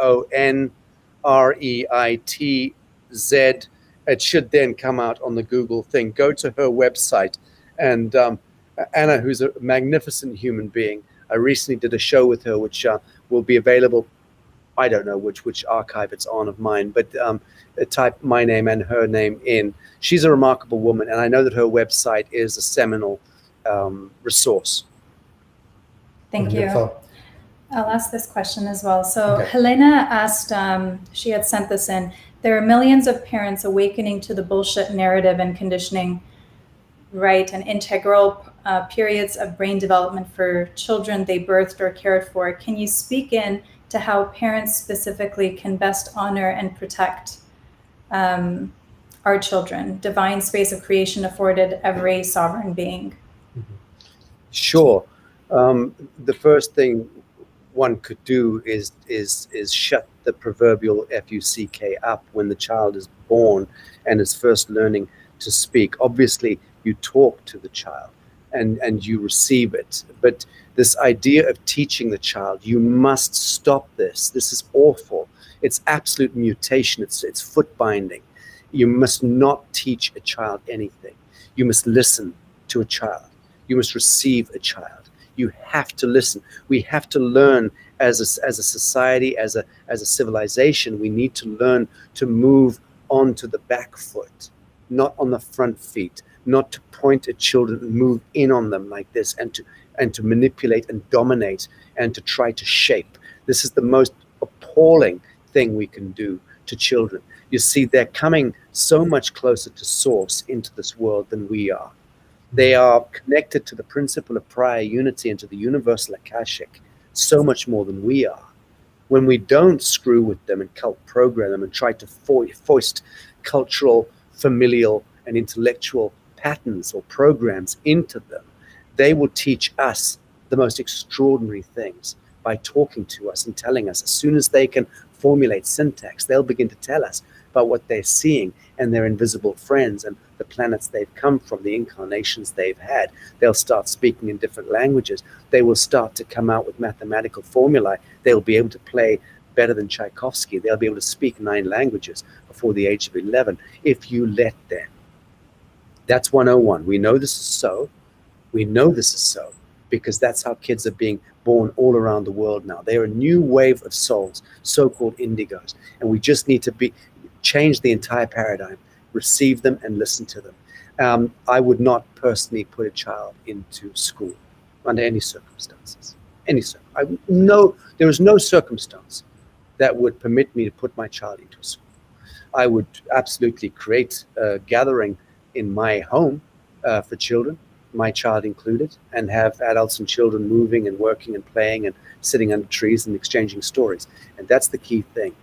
It should then come out on the Google thing. Go to her website. And Anna, who's a magnificent human being, I recently did a show with her, which will be available. I don't know which archive it's on of mine, but type my name and her name in. She's a remarkable woman, and I know that her website is a seminal resource. Thank Wonderful. you. I'll ask this question as well. So Okay. Helena asked, she had sent this in, there are millions of parents awakening to the bullshit narrative and conditioning, right, and integral periods of brain development for children they birthed or cared for. Can you speak in to how parents specifically can best honor and protect our children, divine space of creation afforded every sovereign being? Sure. The first thing one could do is shut the proverbial F-U-C-K up when the child is born and is first learning to speak. Obviously, you talk to the child and you receive it. But this idea of teaching the child, you must stop this. This is awful. It's absolute mutation. It's foot binding. You must not teach a child anything. You must listen to a child. You must receive a child. You have to listen. We have to learn as a society, as a civilization. We need to learn to move onto the back foot, not on the front feet, not to point at children and move in on them like this and to manipulate and dominate and to try to shape. This is the most appalling thing we can do to children. You see, they're coming so much closer to source into this world than we are. They are connected to the principle of prior unity and to the universal Akashic so much more than we are. When we don't screw with them and cult program them and try to foist cultural, familial, and intellectual patterns or programs into them, they will teach us the most extraordinary things by talking to us and telling us. As soon as they can formulate syntax, they'll begin to tell us about what they're seeing and their invisible friends and the planets they've come from, the incarnations they've had. They'll start speaking in different languages. They will start to come out with mathematical formulae. They'll be able to play better than Tchaikovsky. They'll be able to speak 9 languages before the age of 11 if you let them. That's 101. We know this is so. We know this is so because that's how kids are being born all around the world now. They're a new wave of souls, so-called indigos, and we just need to change the entire paradigm, receive them and listen to them. I would not personally put a child into school under any circumstances. There is no circumstance that would permit me to put my child into a school. I would absolutely create a gathering in my home for children, my child included, and have adults and children moving and working and playing and sitting under trees and exchanging stories. And that's the key thing.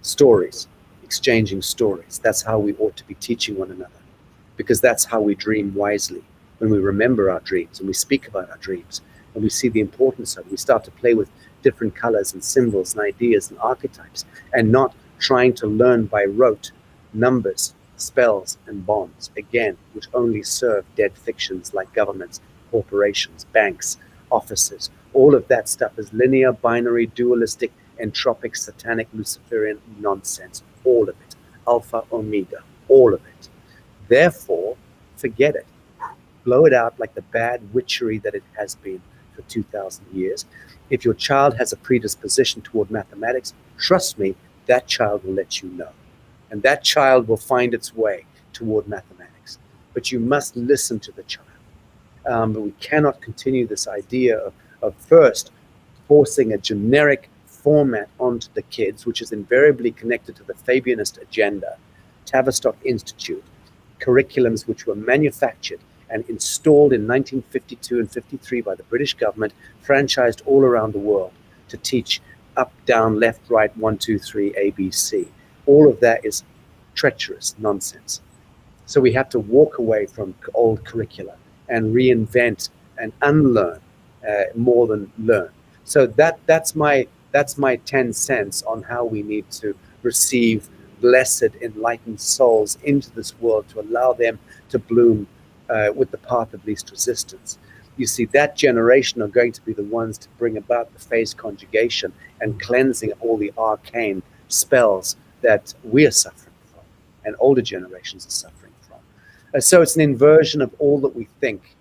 Stories, exchanging stories. That's how we ought to be teaching one another, because that's how we dream wisely. When we remember our dreams and we speak about our dreams and we see the importance of it, we start to play with different colors and symbols and ideas and archetypes and not trying to learn by rote numbers, spells and bonds, again, which only serve dead fictions like governments, corporations, banks, offices. All of that stuff is linear, binary, dualistic, entropic, satanic, Luciferian nonsense. All of it. Alpha, omega. All of it. Therefore, forget it. Blow it out like the bad witchery that it has been for 2,000 years. If your child has a predisposition toward mathematics, trust me, that child will let you know. And that child will find its way toward mathematics. But you must listen to the child. But we cannot continue this idea of first forcing a generic format onto the kids, which is invariably connected to the Fabianist agenda, Tavistock Institute, curriculums which were manufactured and installed in 1952 and 53 by the British government, franchised all around the world to teach up, down, left, right, 1, 2, 3, ABC. All of that is treacherous nonsense. So we have to walk away from old curricula and reinvent and unlearn more than learn. So that's my 10 cents on how we need to receive blessed, enlightened souls into this world to allow them to bloom with the path of least resistance. You see, that generation are going to be the ones to bring about the phase conjugation and cleansing of all the arcane spells that we are suffering from and older generations are suffering from. So it's an inversion of all that we think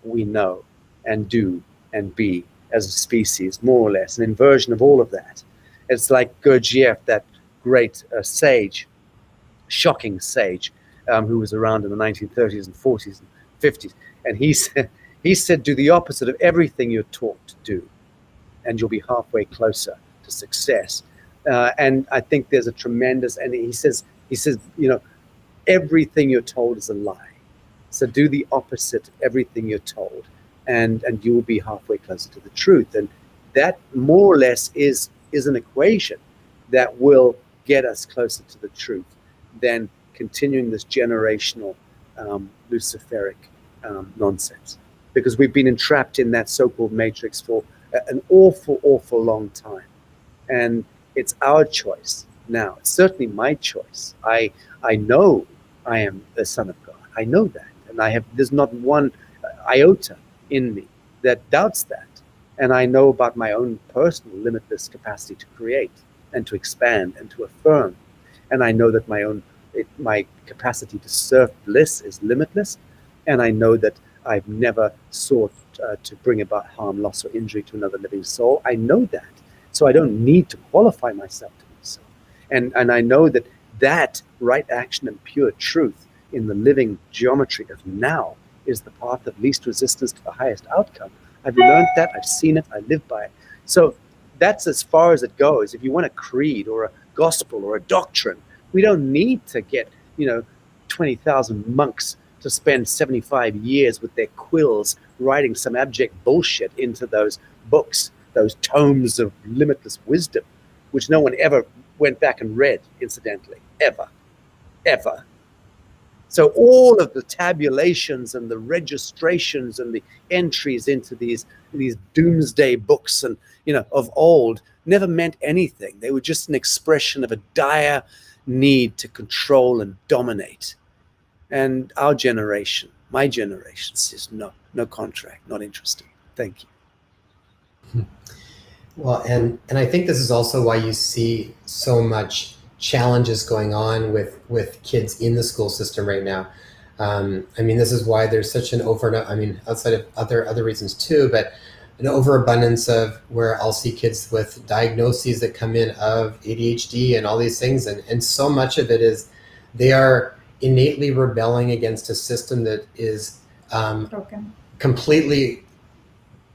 we know and do and be as a species, more or less, an inversion of all of that. It's like Gurdjieff, that great sage, shocking sage, who was around in the 1930s and 40s and 50s. And he said, do the opposite of everything you're taught to do, and you'll be halfway closer to success. And I think there's a tremendous, and he says, everything you're told is a lie. So do the opposite of everything you're told, and you will be halfway closer to the truth. And that more or less is an equation that will get us closer to the truth than continuing this generational Luciferic nonsense. Because we've been entrapped in that so-called matrix for an awful, awful long time. And It's our choice now. It's certainly my choice. I know I am the son of God. I know that. And there's not one iota in me that doubts that. And I know about my own personal limitless capacity to create and to expand and to affirm. And I know that my capacity to serve bliss is limitless. And I know that I've never sought to bring about harm, loss, or injury to another living soul. I know that. So I don't need to qualify myself to be so. And I know that right action and pure truth in the living geometry of now is the path of least resistance to the highest outcome. I've learned that, I've seen it, I live by it. So that's as far as it goes. If you want a creed or a gospel or a doctrine, we don't need to get, 20,000 monks to spend 75 years with their quills writing some abject bullshit into those books, those tomes of limitless wisdom, which no one ever went back and read, incidentally, ever. So all of the tabulations and the registrations and the entries into these doomsday books and of old never meant anything. They were just an expression of a dire need to control and dominate. And our generation, my generation, says no contract, not interested. Thank you. Well, and I think this is also why you see so much challenges going on with kids in the school system right now. This is why there's such an outside of other reasons too, but an overabundance of where I'll see kids with diagnoses that come in of ADHD and all these things. And so much of it is they are innately rebelling against a system that is completely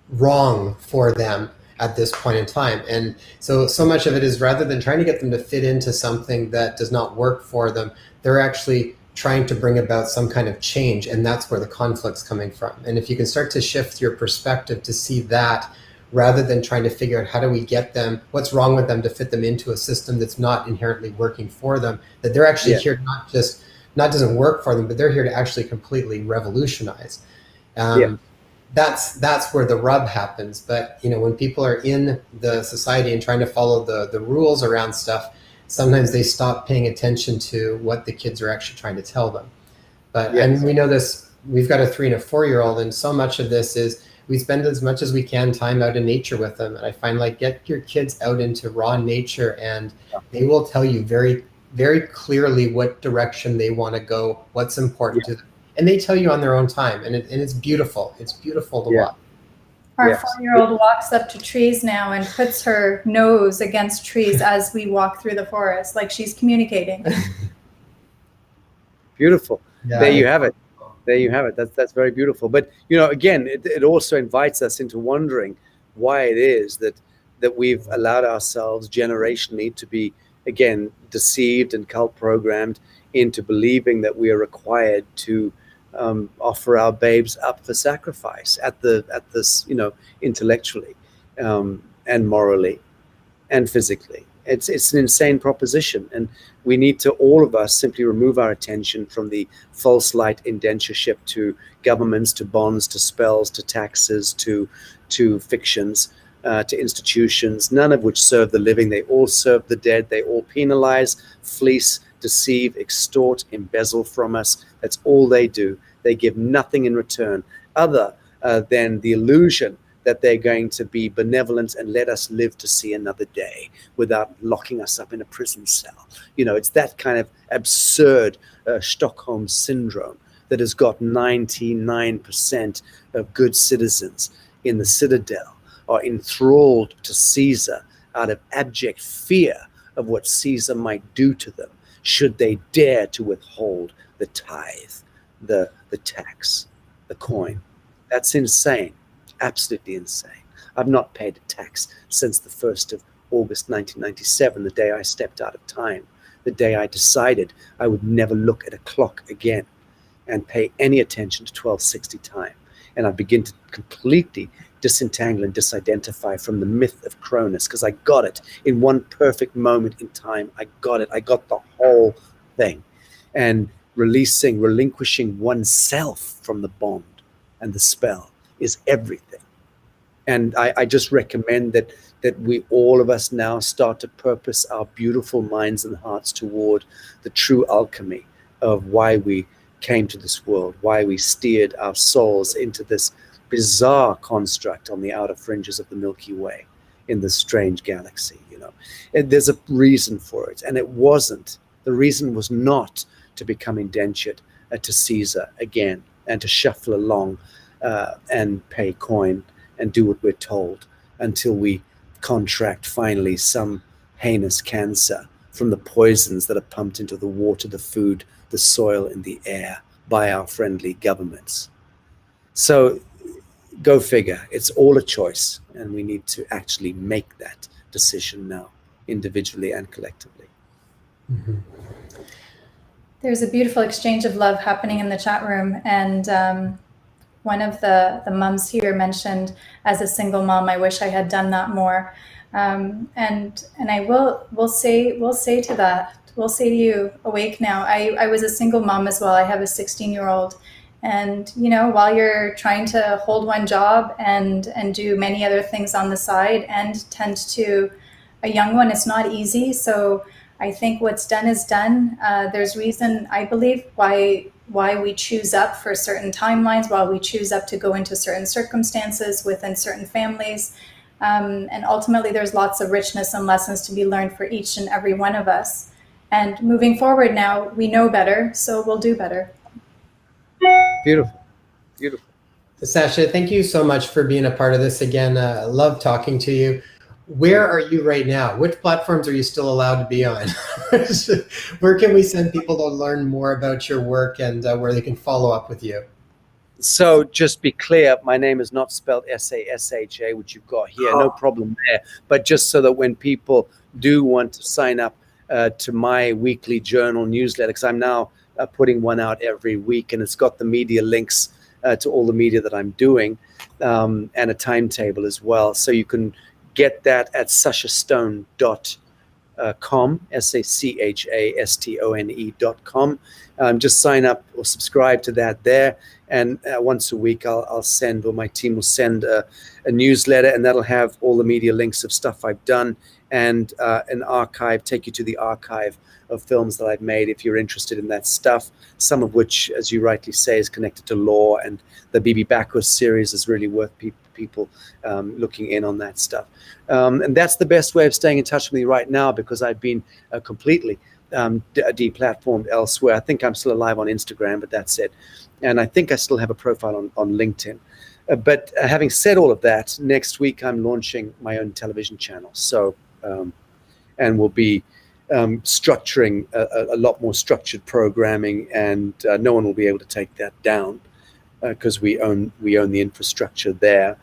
wrong for them at this point in time. And so much of it is, rather than trying to get them to fit into something that does not work for them, they're actually trying to bring about some kind of change. And that's where the conflict's coming from. And if you can start to shift your perspective to see that, rather than trying to figure out how do we get them, what's wrong with them to fit them into a system that's not inherently working for them, that they're actually here not doesn't work for them, but they're here to actually completely revolutionize. That's where the rub happens. But when people are in the society and trying to follow the rules around stuff, sometimes they stop paying attention to what the kids are actually trying to tell them. But and we know this, we've got a 3 and a 4-year-old, and so much of this is we spend as much as we can time out in nature with them. And I find, get your kids out into raw nature, and they will tell you very, very clearly what direction they want to go, what's important to them. And they tell you on their own time, and it's beautiful. It's beautiful to watch. Our 4-year-old walks up to trees now and puts her nose against trees as we walk through the forest, like she's communicating. Beautiful. Yeah. There you have it. That's very beautiful. But again, it also invites us into wondering why it is that we've allowed ourselves generationally to be, again, deceived and cult programmed into believing that we are required to offer our babes up for sacrifice at this intellectually and morally and physically. It's an insane proposition, and we need to, all of us, simply remove our attention from the false light indentureship to governments, to bonds, to spells, to taxes, to fictions, to institutions, none of which serve the living. They all serve the dead. They all penalize, fleece, deceive, extort, embezzle from us. That's all they do. They give nothing in return other than the illusion that they're going to be benevolent and let us live to see another day without locking us up in a prison cell. It's that kind of absurd Stockholm syndrome that has got 99% of good citizens in the citadel are enthralled to Caesar out of abject fear of what Caesar might do to them should they dare to withhold the tithe, the tax, the coin. That's insane. Absolutely insane. I've not paid a tax since the 1st of August 1997, the day I stepped out of time, the day I decided I would never look at a clock again and pay any attention to 1260 time. And I begin to completely disentangle and disidentify from the myth of Cronus, because I got it in one perfect moment in time. I got it. I got the whole thing. And relinquishing oneself from the bond and the spell is everything. And I just recommend that we, all of us now, start to purpose our beautiful minds and hearts toward the true alchemy of why we came to this world, why we steered our souls into this bizarre construct on the outer fringes of the Milky Way in this strange galaxy. And there's a reason for it, and the reason was not to become indentured to Caesar again and to shuffle along and pay coin and do what we're told until we contract finally some heinous cancer from the poisons that are pumped into the water, the food, the soil, and the air by our friendly governments. So go figure. It's all a choice, and we need to actually make that decision now, individually and collectively. Mm-hmm. There's a beautiful exchange of love happening in the chat room, and one of the moms here mentioned, as a single mom, I wish I had done that more. And I will say to that, we'll say to you, awake now. I was a single mom as well. I have a 16-year-old, and while you're trying to hold one job and do many other things on the side and tend to a young one, it's not easy. So I think what's done is done. There's reason, I believe, why we choose up for certain timelines, why we choose up to go into certain circumstances within certain families. And ultimately, there's lots of richness and lessons to be learned for each and every one of us. And moving forward now, we know better, so we'll do better. Beautiful. Beautiful. Sacha, thank you so much for being a part of this again. I love talking to you. Where are you right now? Which platforms are you still allowed to be on? Where can we send people to learn more about your work and where they can follow up with you? So just be clear, my name is not spelled S-A-S-H-A, which you've got here. No problem there. But just so that when people do want to sign up to my weekly journal newsletter, because I'm now putting one out every week, and it's got the media links to all the media that I'm doing, and a timetable as well. So you can get that at sachastone.com, SACHASTONE.com. Just sign up or subscribe to that there. And once a week, I'll send, or my team will send a newsletter, and that'll have all the media links of stuff I've done and an archive, take you to the archive of films that I've made if you're interested in that stuff, some of which, as you rightly say, is connected to law, and the B.B. Backus series is really worth people looking in on that stuff. And that's the best way of staying in touch with me right now, because I've been completely deplatformed elsewhere. I think I'm still alive on Instagram, but that's it. And I think I still have a profile on LinkedIn. But having said all of that, next week I'm launching my own television channel. So, and we'll be structuring a lot more structured programming, and no one will be able to take that down because we own the infrastructure there.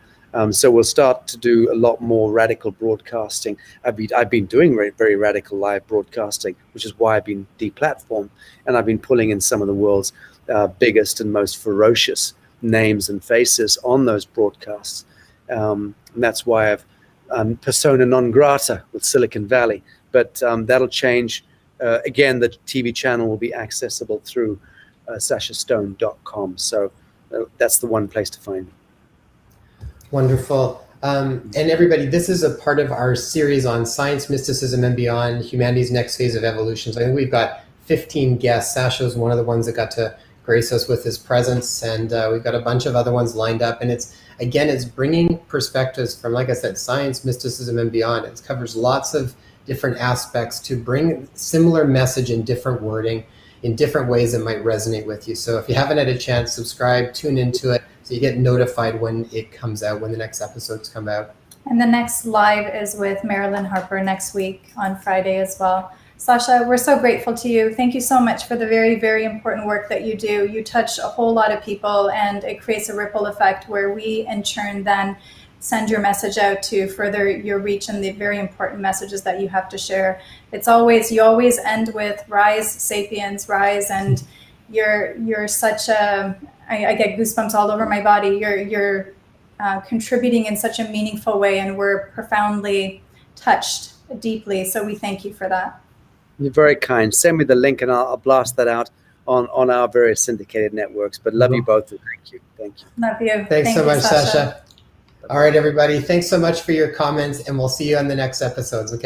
So we'll start to do a lot more radical broadcasting. I've been doing very radical live broadcasting, which is why I've been deplatformed, and I've been pulling in some of the world's biggest and most ferocious names and faces on those broadcasts. And that's why I'm persona non grata with Silicon Valley. But that'll change. Again, the TV channel will be accessible through sachastone.com. So that's the one place to find me. Wonderful. And everybody, this is a part of our series on science, mysticism, and beyond, humanity's next phase of evolution. So I think we've got 15 guests. Sacha was one of the ones that got to grace us with his presence, and we've got a bunch of other ones lined up. And it's bringing perspectives from, like I said, science, mysticism, and beyond. It covers lots of different aspects to bring similar message in different wording, in different ways that might resonate with you. So if you haven't had a chance, subscribe, tune into it, so you get notified when it comes out, when the next episodes come out. And the next live is with Marilyn Harper next week on Friday as well. Sacha, we're so grateful to you. Thank you so much for the very, very important work that you do. You touch a whole lot of people, and it creates a ripple effect where we in turn then send your message out to further your reach and the very important messages that you have to share. You always end with rise, sapiens, rise, and you're such a, I get goosebumps all over my body. You're contributing in such a meaningful way, and we're profoundly touched deeply. So we thank you for that. You're very kind. Send me the link and I'll blast that out on our various syndicated networks. But love you both, and thank you. Thank you. Love you. Thanks so much, Sacha. All right, everybody. Thanks so much for your comments, and we'll see you on the next episodes. Okay.